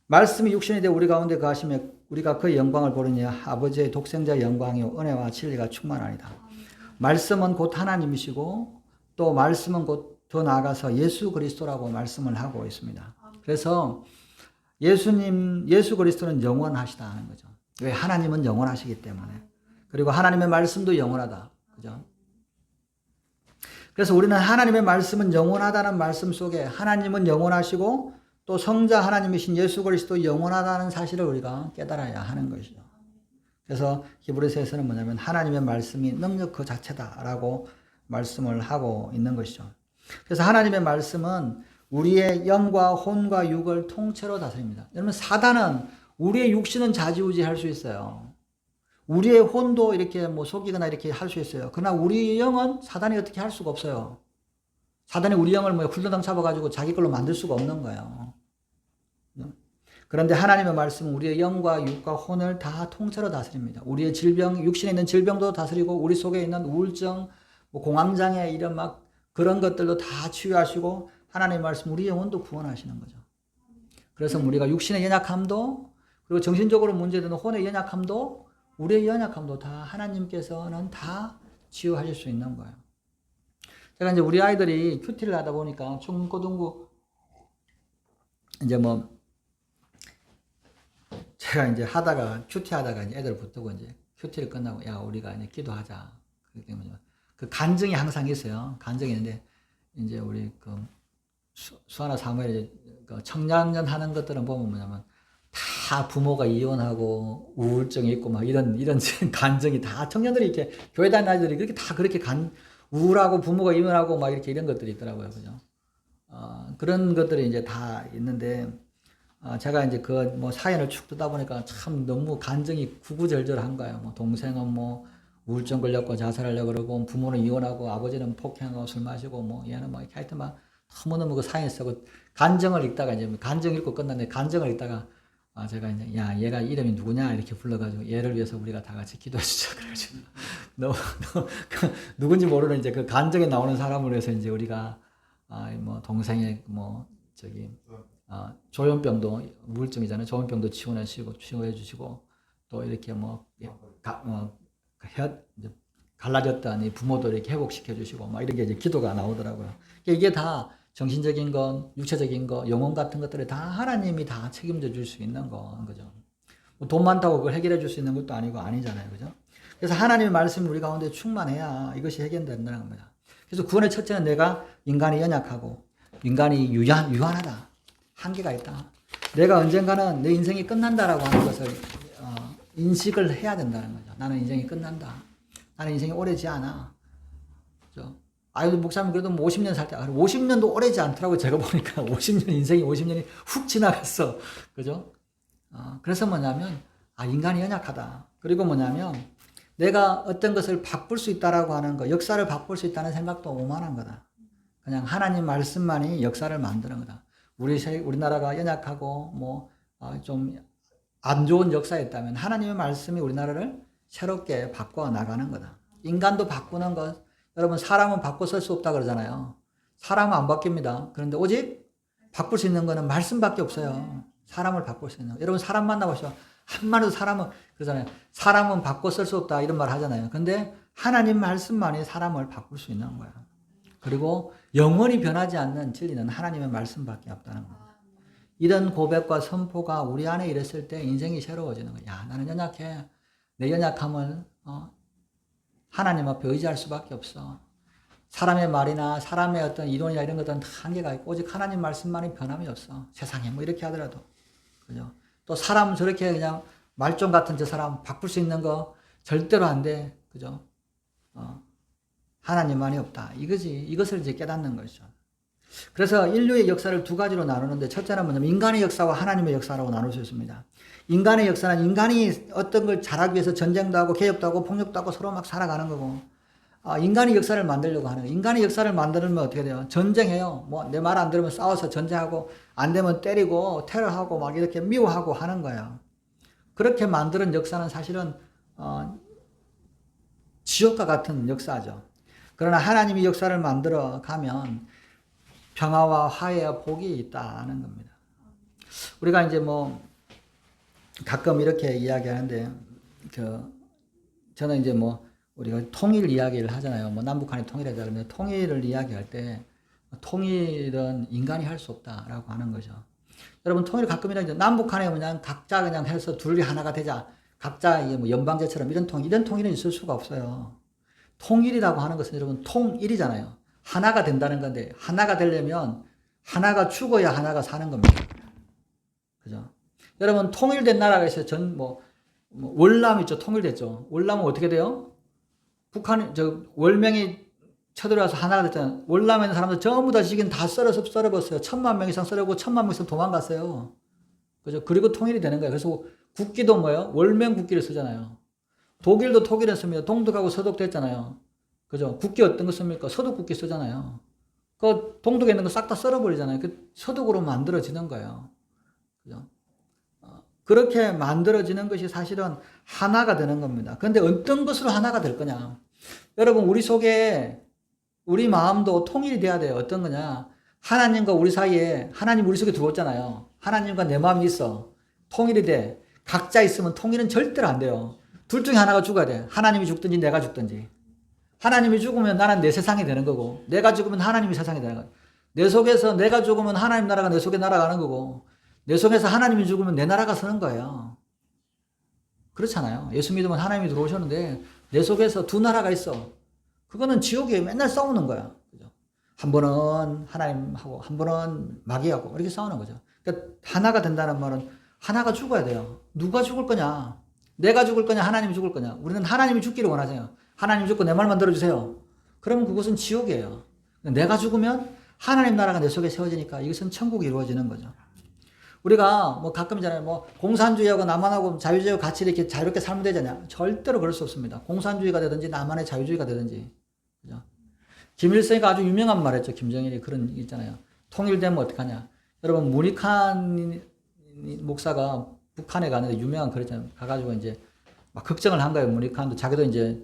말씀이 육신이 되어 우리 가운데 거하시며 우리가 그의 영광을 보느니 아버지의 독생자의 영광이요 은혜와 진리가 충만하니라. 말씀은 곧 하나님이시고 또 말씀은 곧 더 나아가서 예수 그리스도라고 말씀을 하고 있습니다. 그래서 예수 그리스도는 영원하시다 하는 거죠. 왜? 하나님은 영원하시기 때문에. 그리고 하나님의 말씀도 영원하다. 그죠? 그래서 우리는 하나님의 말씀은 영원하다는 말씀 속에 하나님은 영원하시고 또 성자 하나님이신 예수 그리스도 영원하다는 사실을 우리가 깨달아야 하는 것이죠. 그래서 히브리서에서는 뭐냐면 하나님의 말씀이 능력 그 자체다라고 말씀을 하고 있는 것이죠. 그래서 하나님의 말씀은 우리의 영과 혼과 육을 통째로 다스립니다. 여러분 사단은 우리의 육신은 좌지우지할 수 있어요. 우리의 혼도 이렇게 뭐 속이거나 이렇게 할 수 있어요. 그러나 우리 영은 사단이 어떻게 할 수가 없어요. 사단이 우리 영을 뭐 굴러당 잡아가지고 자기 걸로 만들 수가 없는 거예요. 그런데 하나님의 말씀은 우리의 영과 육과 혼을 다 통째로 다스립니다. 우리의 질병, 육신에 있는 질병도 다스리고 우리 속에 있는 우울증, 뭐 공황장애 이런 막 그런 것들도 다 치유하시고 하나님의 말씀 우리 영혼도 구원하시는 거죠. 그래서 우리가 육신의 연약함도 그리고 정신적으로 문제되는 혼의 연약함도 우리의 연약함도 다 하나님께서는 다 치유하실 수 있는 거예요. 제가 이제 우리 아이들이 큐티를 하다 보니까 중고등부 이제 뭐 제가 이제 하다가 큐티 하다가 이제 애들 붙들고 이제 큐티를 끝나고 야 우리가 이제 기도하자. 그렇기 때문에 그 간증이 항상 있어요. 간증이 있는데 이제 우리 그 수아나 사무엘 그 청년년 하는 것들은 보면 뭐냐면 다 부모가 이혼하고 우울증이 있고 막 이런 간증이 다 청년들이 이렇게 교회 다니는 아이들이 그렇게 다 그렇게 우울하고 부모가 이혼하고 막 이렇게 이런 것들이 있더라고요. 그죠? 그런 것들이 이제 다 있는데 제가 이제 그 뭐 사연을 쭉 듣다 보니까 참 너무 간증이 구구절절한 거예요. 뭐 동생은 뭐 우울증 걸렸고 자살하려고 그러고 부모는 이혼하고 아버지는 폭행하고 술 마시고 뭐 얘는 뭐 하여튼 막 너무너무 그 사연 쓰고 간증을 읽다가 이제 간증 읽고 끝났는데 간증을 읽다가 제가 이제 야 얘가 이름이 누구냐 이렇게 불러가지고 얘를 위해서 우리가 다 같이 기도해 주자 그래가지고 누군지 모르는 이제 그 간증에 나오는 사람을 위해서 이제 우리가 뭐 동생의 뭐 저기 조현병도 우울증이잖아요. 조현병도 치유해 주시고 또 이렇게 갈라졌던 이 부모도 이렇게 회복시켜 주시고 막 이런 게 이제 기도가 나오더라고요. 이게 다 정신적인 것, 육체적인 것, 영혼 같은 것들을 다 하나님이 다 책임져 줄 수 있는 거죠. 돈 많다고 그걸 해결해 줄 수 있는 것도 아니고 아니잖아요. 그죠? 그래서 하나님의 말씀이 우리 가운데 충만해야 이것이 해결된다는 겁니다. 그래서 구원의 첫째는 내가 인간이 연약하고 인간이 유한하다. 한계가 있다. 내가 언젠가는 내 인생이 끝난다라고 하는 것을 인식을 해야 된다는 거죠. 나는 인생이 끝난다. 나는 인생이 오래지 않아. 그죠? 목사님 그래도 뭐 50년 살 때, 50년도 오래지 않더라고요. 제가 보니까 50년, 인생이 50년이 훅 지나갔어. 그죠? 그래서 뭐냐면, 인간이 연약하다. 그리고 뭐냐면, 내가 어떤 것을 바꿀 수 있다라고 하는 거, 역사를 바꿀 수 있다는 생각도 오만한 거다. 그냥 하나님 말씀만이 역사를 만드는 거다. 우리나라가 연약하고, 좀 안 좋은 역사였다면, 하나님의 말씀이 우리나라를 새롭게 바꿔 나가는 거다. 인간도 바꾸는 것, 여러분 사람은 바꿔 쓸 수 없다 그러잖아요. 사람은 안 바뀝니다. 그런데 오직 바꿀 수 있는 거는 말씀밖에 없어요. 사람을 바꿀 수 있는 거. 여러분 사람 만나보시죠. 한마디로 사람은 그러잖아요. 사람은 바꿔 쓸 수 없다 이런 말 하잖아요. 근데 하나님 말씀만이 사람을 바꿀 수 있는 거야. 그리고 영원히 변하지 않는 진리는 하나님의 말씀밖에 없다는 거예요. 이런 고백과 선포가 우리 안에 이랬을 때 인생이 새로워지는 거야. 야, 나는 연약해. 내 연약함을 하나님 앞에 의지할 수밖에 없어. 사람의 말이나 사람의 어떤 이론이나 이런 것들은 다 한계가 있고 오직 하나님 말씀만이 변함이 없어. 세상에 뭐 이렇게 하더라도. 그죠? 또 사람 저렇게 그냥 말종 같은 저 사람 바꿀 수 있는 거 절대로 안 돼. 그죠? 하나님만이 없다. 이것을 이제 깨닫는 것이죠. 그래서 인류의 역사를 두 가지로 나누는데 첫째는 뭐냐면 인간의 역사와 하나님의 역사라고 나눌 수 있습니다. 인간의 역사는 인간이 어떤 걸 잘하기 위해서 전쟁도 하고 개혁도 하고 폭력도 하고 서로 막 살아가는 거고, 인간의 역사를 만들려고 하는 거예요. 인간의 역사를 만들면 어떻게 돼요? 전쟁해요. 뭐 내 말 안 들으면 싸워서 전쟁하고 안 되면 때리고 테러하고 막 이렇게 미워하고 하는 거예요. 그렇게 만드는 역사는 사실은 지옥과 같은 역사죠. 그러나 하나님이 역사를 만들어 가면 평화와 화해와 복이 있다는 겁니다. 우리가 이제 뭐 가끔 이렇게 이야기하는데, 저는 이제 뭐 우리가 통일 이야기를 하잖아요. 뭐 남북한이 통일하자 그러면 통일을 이야기할 때 통일은 인간이 할 수 없다라고 하는 거죠. 여러분 통일 가끔이나 남북한에 그냥 각자 그냥 해서 둘이 하나가 되자, 각자 뭐 연방제처럼 이런 통일은 있을 수가 없어요. 통일이라고 하는 것은 여러분 통일이잖아요. 하나가 된다는 건데, 하나가 되려면 하나가 죽어야 하나가 사는 겁니다. 그죠? 여러분 통일된 나라가 있어요. 월남 있죠. 통일됐죠. 월남은 어떻게 돼요? 월명이 쳐들어와서 하나가 됐잖아요. 월남에 있는 사람들 전부 다 지금 다 썰어버렸어요. 1000만 명 이상 썰어고 1000만 명 이상 도망갔어요. 그죠? 그리고 통일이 되는 거예요. 그래서 국기도 뭐예요? 월명 국기를 쓰잖아요. 독일도 독일을 씁니다. 동독하고 서독도 했잖아요. 그죠? 국기 어떤 거 씁니까? 서독 국기 쓰잖아요. 그 동독에 있는 거 싹 다 썰어버리잖아요. 그 서독으로 만들어지는 거예요. 그죠? 그렇게 만들어지는 것이 사실은 하나가 되는 겁니다. 그런데 어떤 것으로 하나가 될 거냐? 여러분, 우리 속에 우리 마음도 통일이 돼야 돼요. 어떤 거냐? 하나님과 우리 사이에, 하나님 우리 속에 들어왔잖아요. 하나님과 내 마음이 있어. 통일이 돼. 각자 있으면 통일은 절대로 안 돼요. 둘 중에 하나가 죽어야 돼. 하나님이 죽든지 내가 죽든지. 하나님이 죽으면 나는 내 세상이 되는 거고, 내가 죽으면 하나님이 세상이 되는 거예요. 내 속에서 내가 죽으면 하나님 나라가 내 속에 날아가는 거고, 내 속에서 하나님이 죽으면 내 나라가 서는 거예요. 그렇잖아요. 예수 믿으면 하나님이 들어오셨는데 내 속에서 두 나라가 있어. 그거는 지옥에 맨날 싸우는 거야. 그죠? 한 번은 하나님하고 한 번은 마귀하고 이렇게 싸우는 거죠. 그러니까 하나가 된다는 말은 하나가 죽어야 돼요. 누가 죽을 거냐? 내가 죽을 거냐? 하나님이 죽을 거냐? 우리는 하나님이 죽기를 원하잖아요. 하나님 죽고 내 말만 들어주세요. 그러면 그것은 지옥이에요. 내가 죽으면 하나님 나라가 내 속에 세워지니까 이것은 천국이 이루어지는 거죠. 우리가 뭐 가끔 있잖아요. 뭐 공산주의하고 남한하고 자유주의하고 같이 이렇게 자유롭게 살면 되잖아요. 절대로 그럴 수 없습니다. 공산주의가 되든지 남한의 자유주의가 되든지. 그죠? 김일성이 아주 유명한 말 했죠. 김정일이 그런 얘기 있잖아요. 통일되면 어떡하냐. 여러분, 문익환 목사가 북한에 가는데 유명한 글 있잖아요. 가가지고 이제 막 걱정을 한 거예요. 문익환도 자기도 이제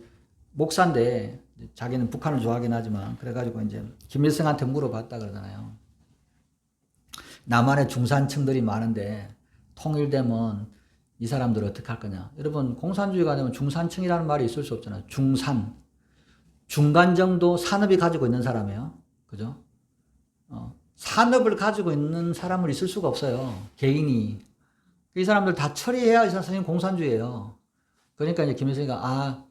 목사인데 자기는 북한을 좋아하긴 하지만 그래가지고 이제 김일성한테 물어봤다 그러잖아요. 남한에 중산층들이 많은데 통일되면 이 사람들 어떻게 할 거냐. 여러분, 공산주의가 되면 중산층이라는 말이 있을 수 없잖아요. 중간 정도 산업이 가지고 있는 사람이에요. 그죠? 산업을 가지고 있는 사람은 있을 수가 없어요. 개인이. 이 사람들 다 처리해야 이 사람이 공산주의예요. 그러니까 이제 김일성이가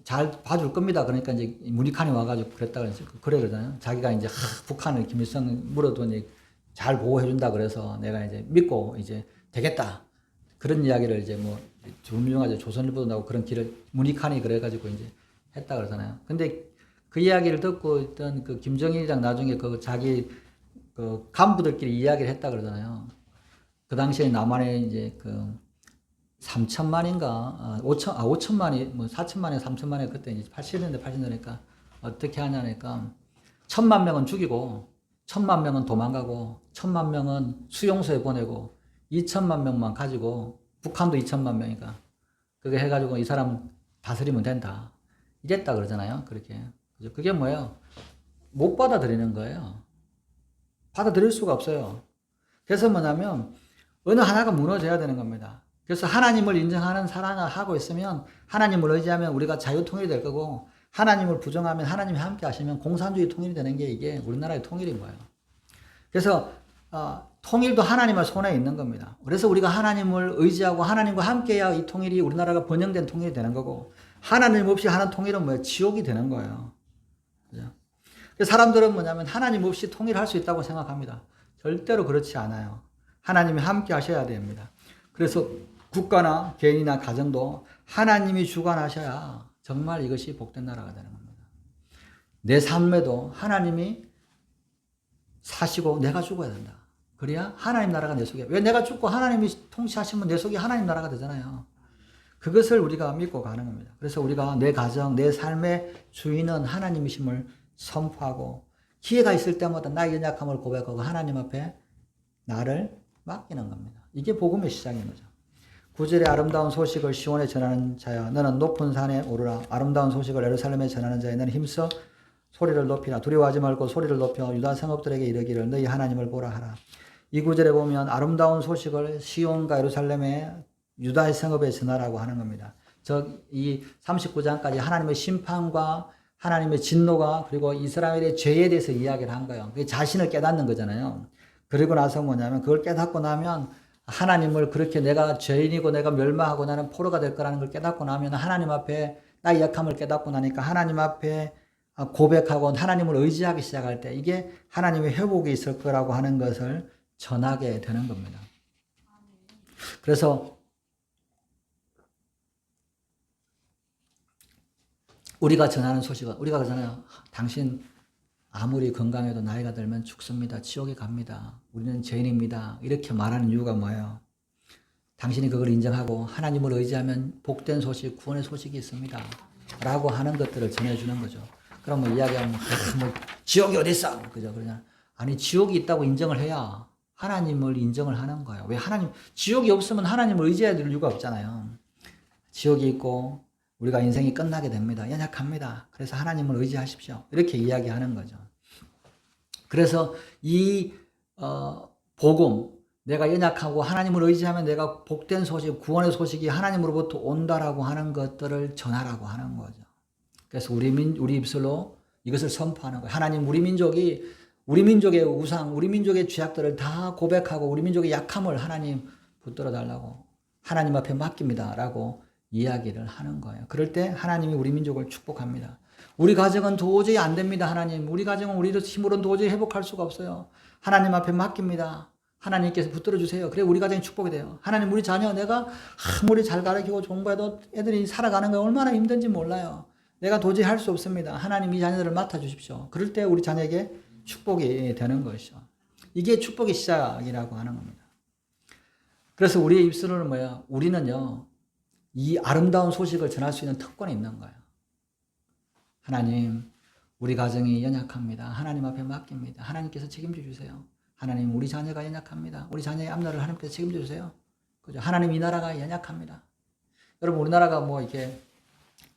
잘 봐줄 겁니다. 그러니까 이제 문익환이 와가지고 그랬다 그러잖아요. 자기가 이제 북한을 김일성 물어도 잘 보호해준다 그래서 내가 이제 믿고 이제 되겠다. 그런 이야기를 이제 뭐 유명하죠. 조선일보도 나오고 그런 길을 문익환이 그래가지고 이제 했다 그러잖아요. 근데 그 이야기를 듣고 있던 그 김정일이랑 나중에 그 자기 그 간부들끼리 이야기를 했다 그러잖아요. 그 당시에 남한에 이제 그 3천만인가 5천만이 뭐 4천만에 3천만에 그때 이제 80년대 80년대니까 어떻게 하냐니까 1000만 명은 죽이고 1000만 명은 도망가고 1000만 명은 수용소에 보내고 2000만 명만 가지고 북한도 2000만 명이니까 그게 해가지고 이 사람 다스리면 된다. 이랬다 그러잖아요. 그렇게. 그게 뭐예요? 못 받아들이는 거예요. 받아들일 수가 없어요. 그래서 뭐냐면 어느 하나가 무너져야 되는 겁니다. 그래서 하나님을 인정하는 사랑을 하고 있으면 하나님을 의지하면 우리가 자유통일이 될 거고 하나님을 부정하면 하나님이 함께 하시면 공산주의 통일이 되는 게 이게 우리나라의 통일인 거예요. 그래서 통일도 하나님의 손에 있는 겁니다. 그래서 우리가 하나님을 의지하고 하나님과 함께해야 이 통일이 우리나라가 번영된 통일이 되는 거고 하나님 없이 하는 통일은 뭐예요? 지옥이 되는 거예요. 그죠? 사람들은 뭐냐면 하나님 없이 통일할 수 있다고 생각합니다. 절대로 그렇지 않아요. 하나님이 함께 하셔야 됩니다. 그래서 국가나 개인이나 가정도 하나님이 주관하셔야 정말 이것이 복된 나라가 되는 겁니다. 내 삶에도 하나님이 사시고 내가 죽어야 된다. 그래야 하나님 나라가 내 속에, 왜 내가 죽고 하나님이 통치하시면 내 속에 하나님 나라가 되잖아요. 그것을 우리가 믿고 가는 겁니다. 그래서 우리가 내 가정, 내 삶의 주인은 하나님이심을 선포하고 기회가 있을 때마다 나의 연약함을 고백하고 하나님 앞에 나를 맡기는 겁니다. 이게 복음의 시작인 거죠. 9절에 아름다운 소식을 시온에 전하는 자야 너는 높은 산에 오르라. 아름다운 소식을 예루살렘에 전하는 자야 너는 힘써 소리를 높이라. 두려워하지 말고 소리를 높여 유다 성읍들에게 이르기를 너희 하나님을 보라 하라. 이 9절에 보면 아름다운 소식을 시온과 예루살렘에 유다의 성읍에 전하라고 하는 겁니다. 이 39장까지 하나님의 심판과 하나님의 진노가 그리고 이스라엘의 죄에 대해서 이야기를 한 거예요. 그게 자신을 깨닫는 거잖아요. 그리고 나서 뭐냐면 그걸 깨닫고 나면 하나님을 그렇게 내가 죄인이고 내가 멸망하고 나는 포로가 될 거라는 걸 깨닫고 나면 하나님 앞에 나의 약함을 깨닫고 나니까 하나님 앞에 고백하고 하나님을 의지하기 시작할 때 이게 하나님의 회복이 있을 거라고 하는 것을 전하게 되는 겁니다. 그래서 우리가 전하는 소식은 우리가 그러잖아요. 당신 아무리 건강해도 나이가 들면 죽습니다. 지옥에 갑니다. 우리는 죄인입니다. 이렇게 말하는 이유가 뭐예요? 당신이 그걸 인정하고 하나님을 의지하면 복된 소식, 구원의 소식이 있습니다. 라고 하는 것들을 전해주는 거죠. 그럼 뭐 이야기하면 뭐 지옥이 어디 있어? 그죠? 그러냐? 아니 지옥이 있다고 인정을 해야 하나님을 인정을 하는 거예요. 왜 지옥이 없으면 하나님을 의지해야 될 이유가 없잖아요. 지옥이 있고 우리가 인생이 끝나게 됩니다. 연약합니다. 그래서 하나님을 의지하십시오. 이렇게 이야기하는 거죠. 그래서 이 복음, 내가 연약하고 하나님을 의지하면 내가 복된 소식, 구원의 소식이 하나님으로부터 온다라고 하는 것들을 전하라고 하는 거죠. 그래서 우리 입술로 이것을 선포하는 거예요. 하나님, 우리 민족의 우상, 우리 민족의 죄악들을 다 고백하고 우리 민족의 약함을 하나님 붙들어 달라고 하나님 앞에 맡깁니다라고 이야기를 하는 거예요. 그럴 때 하나님이 우리 민족을 축복합니다. 우리 가정은 도저히 안 됩니다. 하나님, 우리 가정은 우리 힘으로는 도저히 회복할 수가 없어요. 하나님 앞에 맡깁니다. 하나님께서 붙들어 주세요. 그래 우리 가정이 축복이 돼요. 하나님, 우리 자녀 내가 아무리 잘 가르치고 공부해도 애들이 살아가는 거 얼마나 힘든지 몰라요. 내가 도저히 할 수 없습니다. 하나님 이 자녀들을 맡아 주십시오. 그럴 때 우리 자녀에게 축복이 되는 것이죠. 이게 축복의 시작이라고 하는 겁니다. 그래서 우리의 입술은 뭐야? 우리는요, 이 아름다운 소식을 전할 수 있는 특권이 있는 거예요. 하나님, 우리 가정이 연약합니다. 하나님 앞에 맡깁니다. 하나님께서 책임져 주세요. 하나님, 우리 자녀가 연약합니다. 우리 자녀의 앞날을 하나님께서 책임져 주세요. 그죠? 하나님, 이 나라가 연약합니다. 여러분, 우리나라가 뭐 이렇게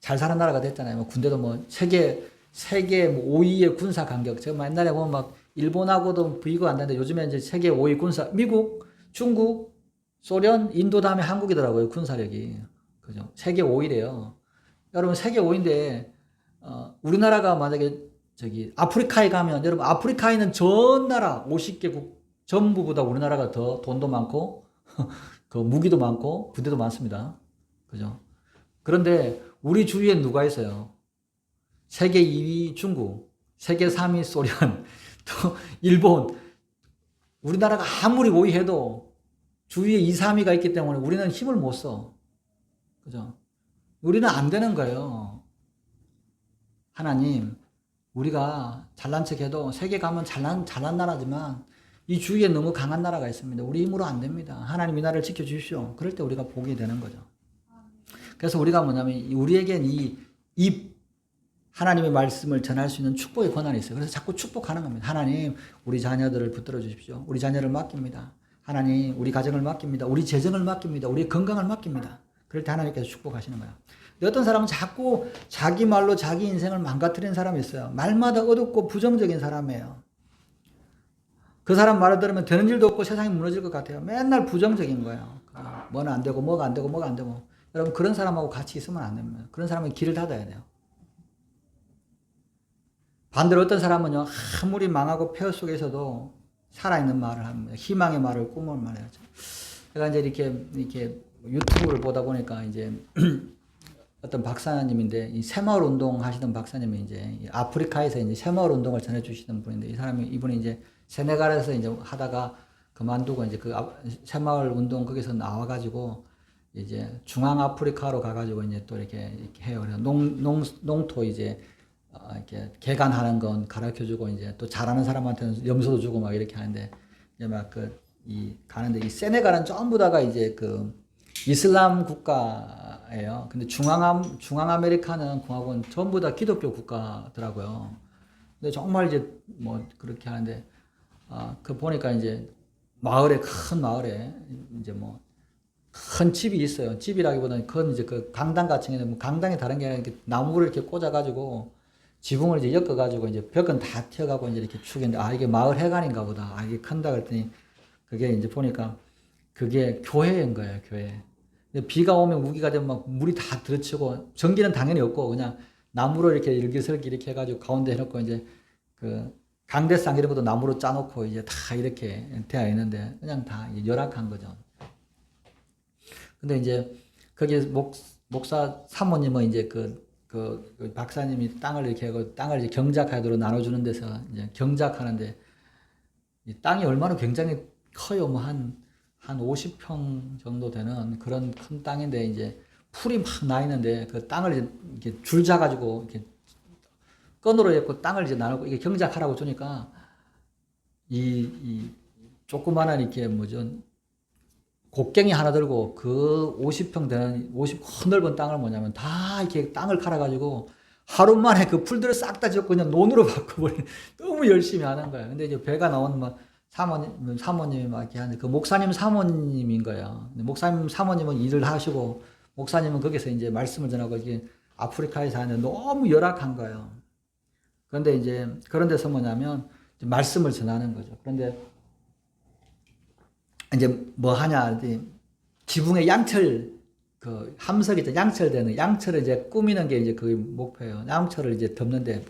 잘 사는 나라가 됐잖아요. 뭐 군대도 뭐 세계 5위의 군사 강격. 제가 옛날에 보면 막 일본하고도 비교가 안 되는데 요즘에 이제 세계 5위 군사, 미국, 중국, 소련, 인도 다음에 한국이더라고요. 군사력이. 그죠? 세계 5위래요. 여러분, 세계 5위인데, 우리나라가 만약에 아프리카에 가면, 여러분, 아프리카에 있는 전 나라 50개국 전부보다 우리나라가 더 돈도 많고, 그 무기도 많고, 부대도 많습니다. 그죠? 그런데 우리 주위엔 누가 있어요? 세계 2위 중국, 세계 3위 소련, 또 일본. 우리나라가 아무리 5위 해도 주위에 2, 3위가 있기 때문에 우리는 힘을 못 써. 그죠? 우리는 안 되는 거예요. 하나님, 우리가 잘난 척 해도 세계 가면 잘난 나라지만 이 주위에 너무 강한 나라가 있습니다. 우리 힘으로 안 됩니다. 하나님 이 나라를 지켜주십시오. 그럴 때 우리가 복이 되는 거죠. 그래서 우리가 뭐냐면 우리에겐 이 하나님의 말씀을 전할 수 있는 축복의 권한이 있어요. 그래서 자꾸 축복하는 겁니다. 하나님, 우리 자녀들을 붙들어 주십시오. 우리 자녀를 맡깁니다. 하나님, 우리 가정을 맡깁니다. 우리 재정을 맡깁니다. 우리 건강을 맡깁니다. 그럴 때 하나님께서 축복하시는 거예요. 어떤 사람은 자꾸 자기 말로 자기 인생을 망가뜨리는 사람이 있어요. 말마다 어둡고 부정적인 사람이에요. 그 사람 말을 들으면 되는 일도 없고 세상이 무너질 것 같아요. 맨날 부정적인 거예요. 뭐는 안 되고 뭐가 안 되고 뭐가 안 되고. 여러분, 그런 사람하고 같이 있으면 안 됩니다. 그런 사람은 길을 닫아야 돼요. 반대로 어떤 사람은요, 아무리 망하고 폐허 속에서도 살아있는 말을 합니다. 희망의 말을, 꿈을 말해야죠. 제가 이제 이렇게 유튜브를 보다 보니까 이제 어떤 박사님인데, 이 새마을 운동 하시던 박사님이 이제 아프리카에서 이제 새마을 운동을 전해주시던 분인데, 이분이 이제 세네갈에서 이제 하다가 그만두고 이제 그 새마을 운동 거기서 나와가지고 이제 중앙 아프리카로 가가지고 이제 또 이렇게 해요. 그래서 농토 이제 이렇게 개간하는 건 가르쳐 주고 이제 또 잘하는 사람한테는 염소도 주고 막 이렇게 하는데 이제 막 가는데 이 세네갈은 전부 다가 이제 이슬람 국가예요. 근데 중앙아메리카는 공화국은 전부 다 기독교 국가더라고요. 근데 정말 이제 뭐 그렇게 하는데 보니까 이제 큰 마을에 이제 뭐 큰 집이 있어요. 집이라기보다는 그건 이제 강당 같은 게 강당이 다른 게 아니라 이렇게 나무를 이렇게 꽂아가지고 지붕을 이제 엮어가지고 이제 벽은 다 튀어가고 이제 이렇게 축인데 이게 마을 회관인가 보다. 이게 큰다 그랬더니 그게 이제 보니까 그게 교회인 거예요, 교회. 근데 비가 오면 우기가 되면 막 물이 다 들어치고 전기는 당연히 없고 그냥 나무로 이렇게 일기설기 이렇게 해가지고 가운데 해놓고 이제 강대상 이런 것도 나무로 짜놓고 이제 다 이렇게 되어 있는데 그냥 다 열악한 거죠. 근데 이제 거기 목사 사모님은 이제 박사님이 땅을 이렇게 하고 땅을 이제 경작하도록 나눠주는 데서 이제 경작하는데 이 땅이 얼마나 굉장히 커요. 뭐 한 50평 정도 되는 그런 큰 땅인데 이제 풀이 막 나 있는데 그 땅을 이렇게 줄 잡아가지고 이렇게 끈으로 해고 땅을 이제 나누고 이게 경작하라고 주니까 이 조그마한 이렇게 곡괭이 하나 들고 50평 되는 50 넓은 땅을 뭐냐면 다 이렇게 땅을 갈아가지고 하루 만에 그 풀들을 싹 다 지었고 그냥 논으로 바꿔버리는 너무 열심히 하는 거예요. 근데 이제 배가 나온 사모님이 막 이렇게 하는데 목사님 사모님인 거예요. 목사님 사모님은 일을 하시고 목사님은 거기서 이제 말씀을 전하고 이게 아프리카에서 하는데 너무 열악한 거예요. 그런데 이제 그런 데서 뭐냐면 말씀을 전하는 거죠. 그런데 이제 뭐 하냐, 지붕에 양철, 함석이 이제 양철되는, 양철을 이제 꾸미는 게 이제 그게 목표예요. 양철을 이제 덮는데,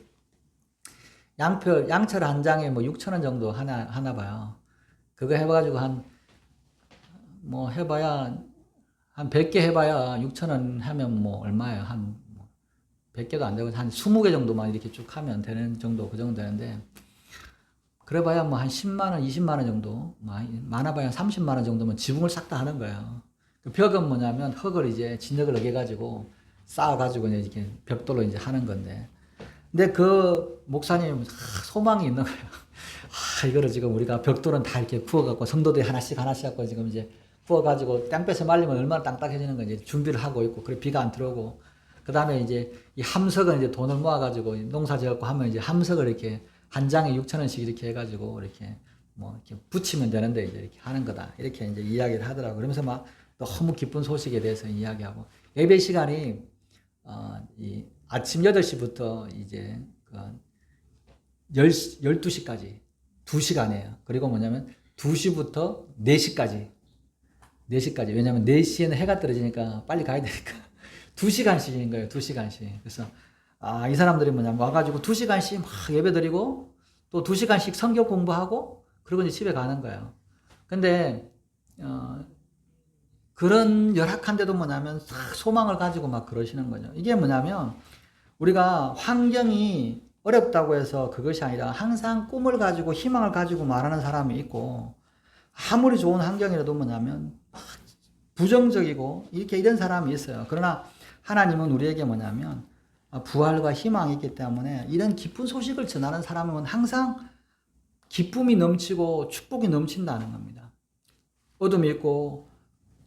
양철 한 장에 뭐 6,000원 정도 하나 봐요. 그거 해봐가지고 해봐야, 한 100개 해봐야 6,000원 하면 뭐 얼마예요? 한 100개도 안 되고 한 20개 정도만 이렇게 쭉 하면 되는 정도, 그 정도 되는데, 그래봐야 뭐 한 10만원, 20만원 정도, 많아봐야 30만원 정도면 지붕을 싹 다 하는 거예요. 그 벽은 뭐냐면 흙을 이제 진흙을 어겨가지고 쌓아가지고 이렇게 벽돌로 이제 하는 건데. 근데 그 목사님 소망이 있는 거예요. 이거를 지금 우리가 벽돌은 다 이렇게 구워갖고 성도들이 하나씩 갖고 지금 이제 구워가지고 땅볕에 말리면 얼마나 땅땅해지는 건지 준비를 하고 있고, 그래 비가 안 들어오고, 그 다음에 이제 이 함석은 이제 돈을 모아가지고 농사 지어갖고 하면 이제 함석을 이렇게 한 장에 6,000원씩 이렇게 해가지고 이렇게 이렇게 붙이면 되는데 이제 이렇게 하는 거다. 이렇게 이제 이야기를 하더라고요. 그러면서 막 너무 기쁜 소식에 대해서 이야기하고 예배 시간이 이 아침 8시부터 이제 12시까지 2시간이에요. 그리고 뭐냐면 2시부터 4시까지. 왜냐면 4시에는 해가 떨어지니까 빨리 가야 되니까 2시간씩인 거예요. 2시간씩. 그래서 이 사람들이 뭐냐면 와가지고 2시간씩 막 예배 드리고 또 2시간씩 성경 공부하고 그리고 이제 집에 가는 거예요. 근데 그런 열악한데도 뭐냐면 소망을 가지고 막 그러시는 거죠. 이게 뭐냐면 우리가 환경이 어렵다고 해서 그것이 아니라 항상 꿈을 가지고 희망을 가지고 말하는 사람이 있고 아무리 좋은 환경이라도 뭐냐면 부정적이고 이런 사람이 있어요. 그러나 하나님은 우리에게 뭐냐면 부활과 희망이 있기 때문에 이런 기쁜 소식을 전하는 사람은 항상 기쁨이 넘치고 축복이 넘친다는 겁니다. 어둠이 있고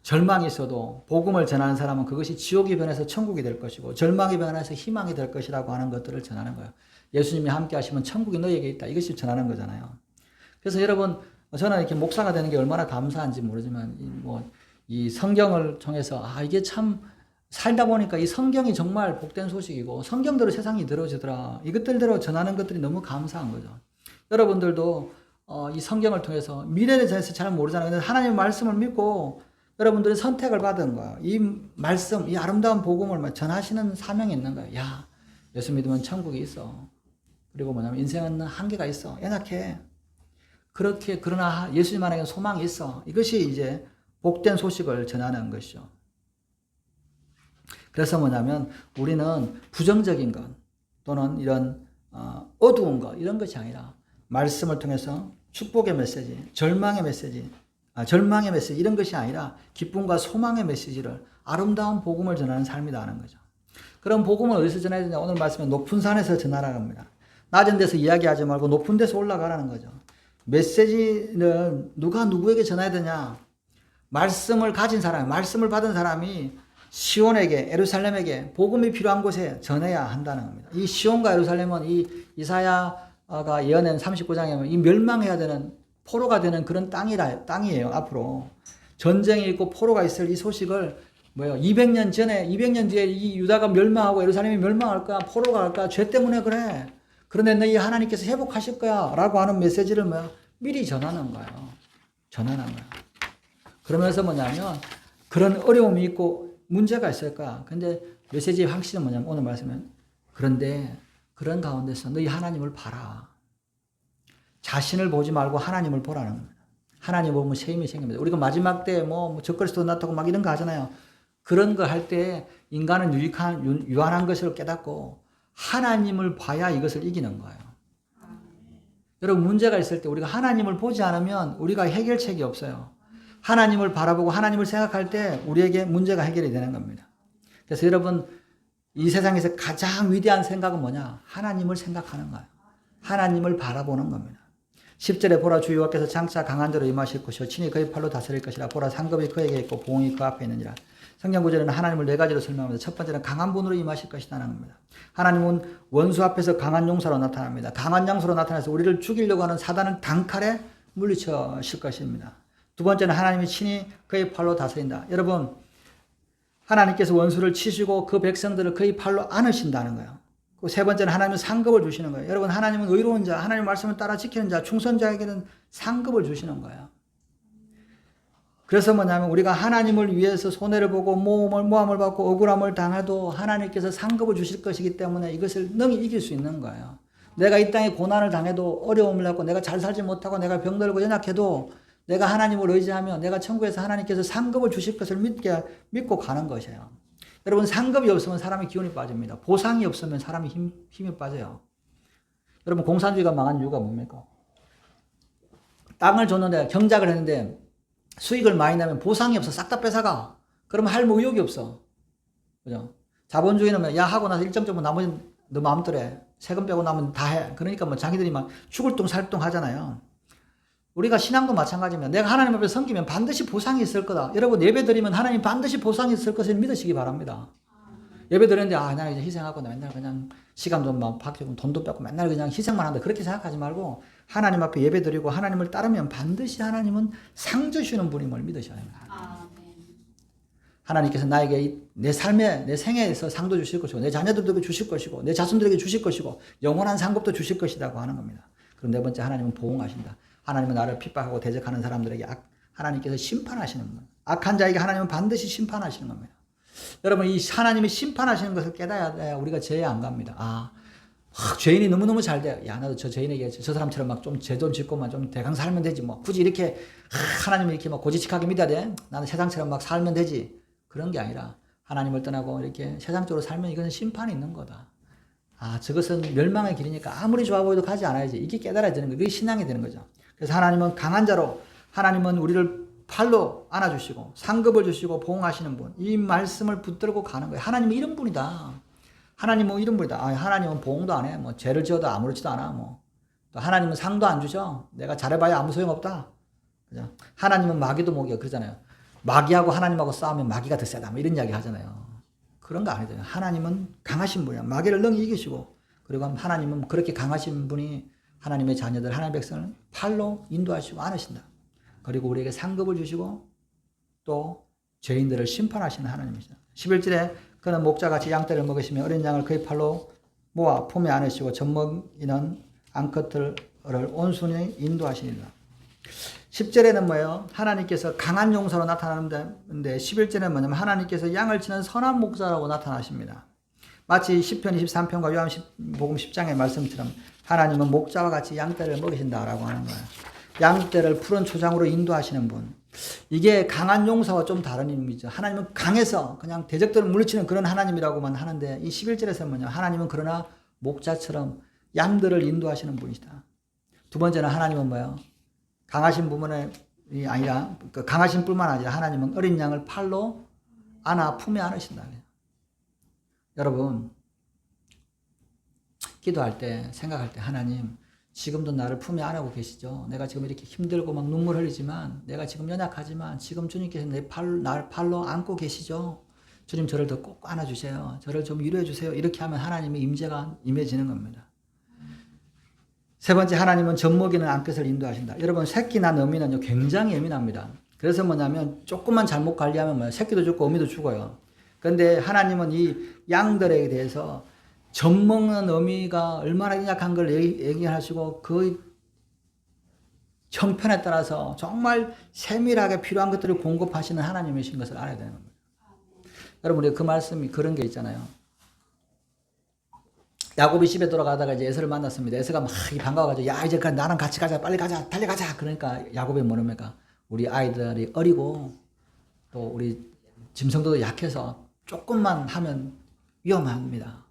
절망이 있어도 복음을 전하는 사람은 그것이 지옥이 변해서 천국이 될 것이고 절망이 변해서 희망이 될 것이라고 하는 것들을 전하는 거예요. 예수님이 함께 하시면 천국이 너희에게 있다. 이것이 전하는 거잖아요. 그래서 여러분, 저는 이렇게 목사가 되는 게 얼마나 감사한지 모르지만 이 성경을 통해서 이게 참 살다 보니까 이 성경이 정말 복된 소식이고 성경대로 세상이 이루어지더라. 이것들대로 전하는 것들이 너무 감사한 거죠. 여러분들도 이 성경을 통해서 미래에 대해서 잘 모르잖아요. 근데 하나님의 말씀을 믿고 여러분들이 선택을 받은 거예요. 이 말씀, 이 아름다운 복음을 전하시는 사명이 있는 거예요. 야, 예수 믿으면 천국이 있어. 그리고 뭐냐면 인생은 한계가 있어. 연약해. 그러나 예수님만에게 소망이 있어. 이것이 이제 복된 소식을 전하는 것이죠. 그래서 뭐냐면 우리는 부정적인 것 또는 이런 어두운 것 이런 것이 아니라 말씀을 통해서 축복의 메시지, 절망의 메시지 이런 것이 아니라 기쁨과 소망의 메시지를 아름다운 복음을 전하는 삶이라는 거죠. 그럼 복음을 어디서 전해야 되냐? 오늘 말씀에 높은 산에서 전하라고 합니다. 낮은 데서 이야기하지 말고 높은 데서 올라가라는 거죠. 메시지는 누가 누구에게 전해야 되냐? 말씀을 가진 사람, 말씀을 받은 사람이 시온에게, 예루살렘에게 복음이 필요한 곳에 전해야 한다는 겁니다. 이 시온과 예루살렘은 이 이사야가 예언한 39장에 이 멸망해야 되는 포로가 되는 그런 땅이에요. 앞으로 전쟁이 있고 포로가 있을 이 소식을 200년 전에, 200년 뒤에 이 유다가 멸망하고 예루살렘이 멸망할 거야, 포로가 할 거야, 죄 때문에 그래. 그런데 너희 하나님께서 회복하실 거야 라고 하는 메시지를 미리 전하는 거예요. 전하는 거예요. 그러면서 뭐냐면 그런 어려움이 있고 문제가 있을 거야. 근데 메시지의 확신은 뭐냐면 오늘 말씀은 그런데 그런 가운데서 너희 하나님을 봐라. 자신을 보지 말고 하나님을 보라는 겁니다. 하나님 보면 새 힘이 생깁니다. 우리가 마지막 때 적그리스도 나타나고 막 이런 거 하잖아요. 그런 거 할 때 인간은 유한한 것을 깨닫고 하나님을 봐야 이것을 이기는 거예요. 여러분 문제가 있을 때 우리가 하나님을 보지 않으면 우리가 해결책이 없어요. 하나님을 바라보고 하나님을 생각할 때 우리에게 문제가 해결이 되는 겁니다. 그래서 여러분 이 세상에서 가장 위대한 생각은 뭐냐? 하나님을 생각하는 거예요. 하나님을 바라보는 겁니다. 10절에 보라 주 여호와께서 장차 강한 자로 임하실 것이요 친히 그의 팔로 다스릴 것이라. 보라 상급이 그에게 있고 보응이 그 앞에 있느니라. 성경 구절에는 하나님을 네 가지로 설명합니다. 첫 번째는 강한 분으로 임하실 것이라는 겁니다. 하나님은 원수 앞에서 강한 용사로 나타납니다. 강한 장수로 나타나서 우리를 죽이려고 하는 사단을 단칼에 물리쳐실 것입니다. 두 번째는 하나님이 친히 그의 팔로 다스린다. 여러분 하나님께서 원수를 치시고 그 백성들을 그의 팔로 안으신다는 거예요. 세 번째는 하나님은 상급을 주시는 거예요. 여러분 하나님은 의로운 자, 하나님 말씀을 따라 지키는 자, 충성자에게는 상급을 주시는 거예요. 그래서 뭐냐면 우리가 하나님을 위해서 손해를 보고 모함을 받고 억울함을 당해도 하나님께서 상급을 주실 것이기 때문에 이것을 능히 이길 수 있는 거예요. 내가 이 땅에 고난을 당해도 어려움을 받고 내가 잘 살지 못하고 내가 병들고 연약해도 내가 하나님을 의지하며 내가 천국에서 하나님께서 상급을 주실 것을 믿고 가는 것이에요. 여러분 상급이 없으면 사람이 기운이 빠집니다. 보상이 없으면 사람이 힘이 빠져요. 여러분 공산주의가 망한 이유가 뭡니까? 땅을 줬는데 경작을 했는데 수익을 많이 내면 보상이 없어. 싹 다 뺏어가. 그러면 할 의욕이 없어. 그죠? 자본주의는 야 하고 나서 일정 정도 나머지는 너 마음대로 해. 세금 빼고 나면 다 해. 그러니까 자기들이 막 죽을 똥 살 똥 하잖아요. 우리가 신앙도 마찬가지입니다. 내가 하나님 앞에 섬기면 반드시 보상이 있을 거다. 여러분 예배 드리면 하나님 반드시 보상이 있을 것을 믿으시기 바랍니다. 예배 드리는데 나 이제 희생하고 나 맨날 그냥 시간도 막 받고 돈도 뺏고 맨날 그냥 희생만 한다. 그렇게 생각하지 말고 하나님 앞에 예배 드리고 하나님을 따르면 반드시 하나님은 상 주시는 분임을 믿으셔야 합니다. 하나님께서 나에게 내 삶에 내 생애에서 상도 주실 것이고 내 자녀들에게 주실 것이고 내 자손들에게 주실 것이고 영원한 상급도 주실 것이라고 하는 겁니다. 그럼 네 번째 하나님은 보응하신다. 하나님은 나를 핍박하고 대적하는 사람들에게 하나님께서 심판하시는 분. 악한 자에게 하나님은 반드시 심판하시는 겁니다. 여러분 이 하나님이 심판하시는 것을 깨달아야 우리가 죄에 안 갑니다. 죄인이 너무너무 잘 돼. 야 나도 저 죄인에게 저 사람처럼 막 좀 죄 좀 짓고만 좀 대강 살면 되지 뭐. 굳이 이렇게 하나님을 이렇게 막 고지식하게 믿어야 돼. 나는 세상처럼 막 살면 되지. 그런 게 아니라 하나님을 떠나고 이렇게 세상적으로 살면 이것은 심판이 있는 거다. 저것은 멸망의 길이니까 아무리 좋아 보여도 가지 않아야지. 이게 깨달아야 되는 거예요. 그게 신앙이 되는 거죠. 그래서 하나님은 강한 자로 하나님은 우리를 팔로 안아주시고 상급을 주시고 보응하시는 분. 이 말씀을 붙들고 가는 거예요. 하나님은 이런 분이다. 하나님은 이런 분이다. 하나님은 보응도 안 해. 죄를 지어도 아무렇지도 않아. 또 하나님은 상도 안 주죠. 내가 잘해봐야 아무 소용없다. 그죠? 하나님은 마귀도 먹여. 그러잖아요. 마귀하고 하나님하고 싸우면 마귀가 더 세다. 이런 이야기 하잖아요. 그런 거 아니잖아요. 하나님은 강하신 분이야. 마귀를 능히 이기시고 그리고 하나님은 그렇게 강하신 분이 하나님의 자녀들, 하나님의 백성을 팔로 인도하시고 안으신다. 그리고 우리에게 상급을 주시고 또 죄인들을 심판하시는 하나님이시다. 11절에 그는 목자같이 양떼를 먹으시며 어린 양을 그의 팔로 모아 품에 안으시고 젖먹이는 암컷들을 온순히 인도하시니라. 10절에는 뭐예요? 하나님께서 강한 용사로 나타나는데 11절에는 뭐냐면 하나님께서 양을 치는 선한 목자라고 나타나십니다. 마치 시편 23편과 요한복음 10장의 말씀처럼 하나님은 목자와 같이 양떼를 먹이신다라고 하는 거예요. 양떼를 푸른 초장으로 인도하시는 분. 이게 강한 용사와 좀 다른 의미죠. 하나님은 강해서 그냥 대적들을 물리치는 그런 하나님이라고만 하는데 이 11절에서는 뭐냐? 하나님은 그러나 목자처럼 양들을 인도하시는 분이시다. 두 번째는 하나님은 뭐예요? 강하신 부분이 아니라 강하신 뿐만 아니라 하나님은 어린 양을 팔로 안아 품에 안으신다. 여러분, 기도할 때, 생각할 때, 하나님, 지금도 나를 품에 안고 계시죠? 내가 지금 이렇게 힘들고 막 눈물 흘리지만, 내가 지금 연약하지만, 지금 주님께서 날 팔로 안고 계시죠? 주님, 저를 더 꼭 안아주세요. 저를 좀 위로해 주세요. 이렇게 하면 하나님의 임재가 임해지는 겁니다. 세 번째, 하나님은 젖먹이는 안끝을 인도하신다. 여러분, 새끼 난 어미는요, 굉장히 예민합니다. 그래서 뭐냐면, 조금만 잘못 관리하면 뭐야, 새끼도 죽고 어미도 죽어요. 그런데 하나님은 이 양들에 대해서 젖먹는 어미가 얼마나 연약한 걸 얘기하시고, 그 형편에 따라서 정말 세밀하게 필요한 것들을 공급하시는 하나님이신 것을 알아야 되는 겁니다. 여러분, 우리 그 말씀이 그런 게 있잖아요. 야곱이 집에 돌아가다가 이제 에서를 만났습니다. 에서가 막 반가워가지고, 야, 이제 나랑 같이 가자, 빨리 가자, 달려가자. 그러니까 야곱이 뭐랍니까? 우리 아이들이 어리고, 또 우리 짐승도 약해서 조금만 하면 위험합니다.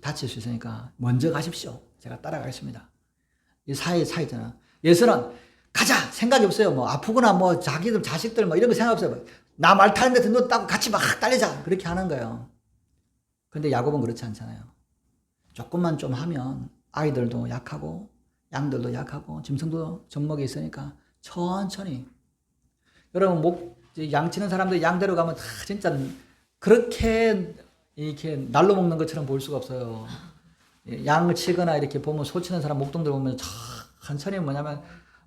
다칠 수 있으니까 먼저 가십시오. 제가 따라가겠습니다. 이 차이잖아. 예서는 가자! 생각이 없어요. 뭐 아프거나 뭐 자기들 자식들 뭐 이런 거 생각 없어요. 나 말 타는데 너 따고 같이 막 달리자. 그렇게 하는 거예요. 근데 야곱은 그렇지 않잖아요. 조금만 좀 하면 아이들도 약하고 양들도 약하고 짐승도 젖먹이 있으니까 천천히. 여러분 양 치는 사람들 양대로 가면 다 진짜 그렇게 이렇게 날로 먹는 것처럼 보일 수가 없어요. 양을 치거나 이렇게 보면 소 치는 사람 목동들 보면 천천히 뭐냐면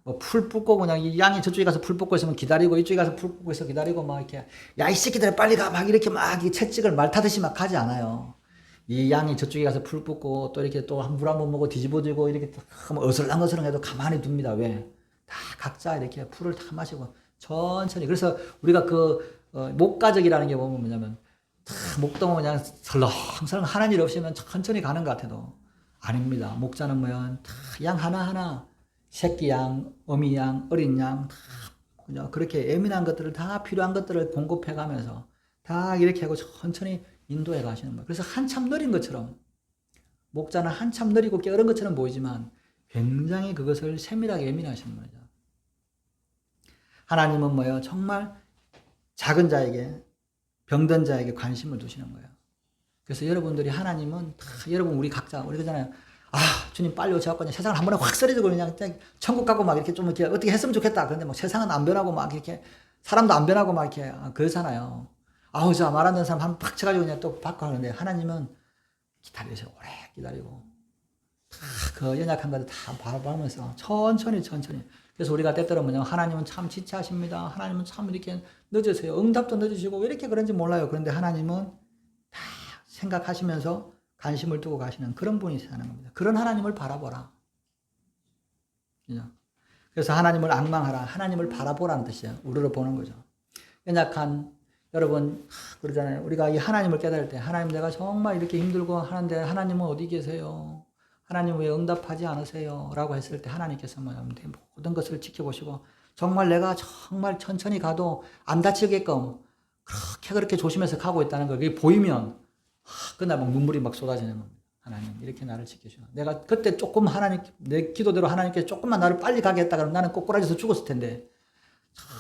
뭐 풀 뽑고 그냥 이 양이 저쪽에 가서 풀 뽑고 있으면 기다리고 이쪽에 가서 풀 뽑고 있어 기다리고 막 이렇게 야 이 새끼들아 빨리 가 막 이렇게 막 이 채찍을 말 타듯이 막 하지 않아요. 이 양이 저쪽에 가서 풀 뽑고 또 이렇게 또 물 한 번 먹고 뒤집어지고 이렇게 어슬렁어슬렁해도 가만히 둡니다. 왜? 다 각자 이렇게 풀을 다 마시고 천천히. 그래서 우리가 목가적이라는 게 보면 뭐냐면 목동은 그냥 설렁설렁 하는 일 없이면 천천히 가는 것 같아도 아닙니다. 목자는 뭐야? 양 하나하나 새끼 양, 어미 양, 어린 양 다 그냥 그렇게 예민한 것들을 다 필요한 것들을 공급해 가면서 다 이렇게 하고 천천히 인도해 가시는 거예요. 그래서 한참 느린 것처럼 목자는 한참 느리고 게으른 것처럼 보이지만 굉장히 그것을 세밀하게 예민하시는 거죠. 하나님은 뭐예요? 정말 작은 자에게 병든 자에게 관심을 두시는 거예요. 그래서 여러분들이 하나님은 여러분 우리 각자 우리 그잖아요. 아 주님 빨리 오셔갖고 세상을 한 번에 확 썰어주고 그냥 천국 가고 막 이렇게 좀 이렇게 어떻게 했으면 좋겠다. 그런데 뭐 세상은 안 변하고 막 이렇게 사람도 안 변하고 막 이렇게 그러잖아요. 아우 저 말 안 듣는 사람 한 번 팍 쳐가지고 그냥 또 받고 하는데 하나님은 기다리세요. 오래 기다리고 그 연약한 것들 다 바라보면서 천천히. 그래서 우리가 때때로 뭐냐면 하나님은 참 지체하십니다. 하나님은 참 이렇게 늦으세요. 응답도 늦으시고 왜 이렇게 그런지 몰라요. 그런데 하나님은 다 생각하시면서 관심을 두고 가시는 그런 분이시라는 겁니다. 그런 하나님을 바라보라. 그래서 하나님을 앙망하라. 하나님을 바라보라는 뜻이에요. 우러러 보는 거죠. 연약한 여러분 그러잖아요. 우리가 이 하나님을 깨달을 때 하나님 내가 정말 이렇게 힘들고 하는데 하나님은 어디 계세요? 하나님 왜 응답하지 않으세요? 라고 했을 때 하나님께서 모든 것을 지켜보시고 정말 내가 정말 천천히 가도 안 다치게끔 그렇게 조심해서 가고 있다는 걸 그게 보이면 그날 막 눈물이 막 쏟아지는 겁니다. 하나님 이렇게 나를 지켜주셔. 내가 그때 조금 내 기도대로 하나님께서 조금만 나를 빨리 가게 했다 그러면 나는 꼬꾸라져서 죽었을 텐데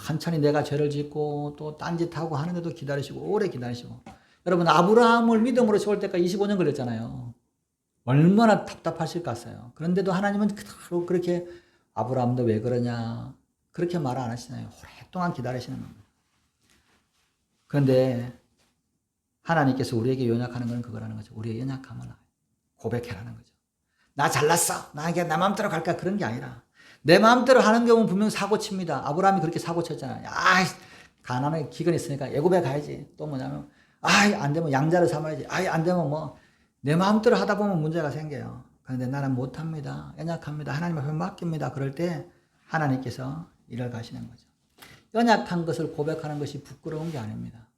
천천히 내가 죄를 짓고 또 딴짓하고 하는데도 기다리시고 오래 기다리시고. 여러분 아브라함을 믿음으로 세울 때까지 25년 걸렸잖아요. 얼마나 답답하실 것 같아요. 그런데도 하나님은 그대로 그렇게 아브라함도 왜 그러냐 그렇게 말 안 하시나요? 오랫동안 기다리시는 겁니다. 그런데 하나님께서 우리에게 연약하는 건 그거라는 거죠. 우리의 연약함을 고백해라는 거죠. 나 잘났어. 나 이게 내 마음대로 갈까 그런 게 아니라 내 마음대로 하는 경우는 분명 사고 칩니다. 아브라함이 그렇게 사고 쳤잖아요. 가난하게 기근이 있으니까 애굽에 가야지. 또 뭐냐면 안 되면 양자를 삼아야지. 안 되면 뭐 내 마음대로 하다 보면 문제가 생겨요. 그런데 나는 못합니다. 연약합니다. 하나님 앞에 맡깁니다. 그럴 때 하나님께서 일을 가시는 거죠. 연약한 것을 고백하는 것이 부끄러운 게 아닙니다.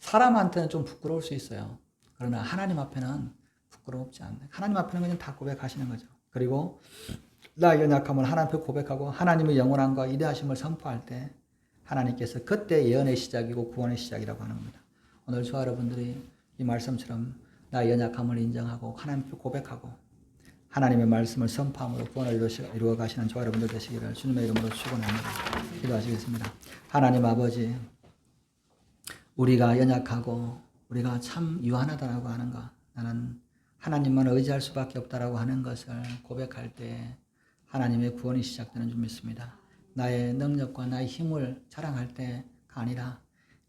사람한테는 좀 부끄러울 수 있어요. 그러나 하나님 앞에는 부끄럽지 않아요. 하나님 앞에는 그냥 다 고백하시는 거죠. 그리고 나의 연약함을 하나님 앞에 고백하고 하나님의 영원함과 위대하심을 선포할 때 하나님께서 그때 예언의 시작이고 구원의 시작이라고 하는 겁니다. 오늘 저와 여러분들이 이 말씀처럼 나의 연약함을 인정하고 하나님 앞에 고백하고 하나님의 말씀을 선포함으로 구원을 이루어 가시는 저와 여러분들 되시기를 주님의 이름으로 축원합니다. 기도하시겠습니다. 하나님 아버지 우리가 연약하고 우리가 참 유한하다라고 하는 것, 나는 하나님만 의지할 수밖에 없다라고 하는 것을 고백할 때 하나님의 구원이 시작되는 줄 믿습니다. 나의 능력과 나의 힘을 자랑할 때가 아니라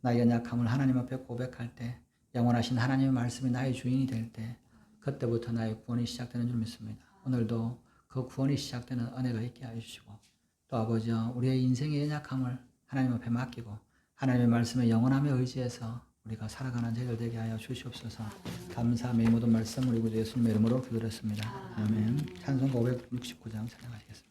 나의 연약함을 하나님 앞에 고백할 때 영원하신 하나님의 말씀이 나의 주인이 될 때 그때부터 나의 구원이 시작되는 줄 믿습니다. 오늘도 그 구원이 시작되는 은혜가 있게 해주시고 또 아버지 우리의 인생의 연약함을 하나님 앞에 맡기고 하나님의 말씀에 영원함에 의지해서 우리가 살아가는 저희들 되게 하여 주시옵소서. 감사함의 모든 말씀 우리 구주 예수님의 이름으로 기도드렸습니다. 아멘. 찬송 569장 찬양하시겠습니다.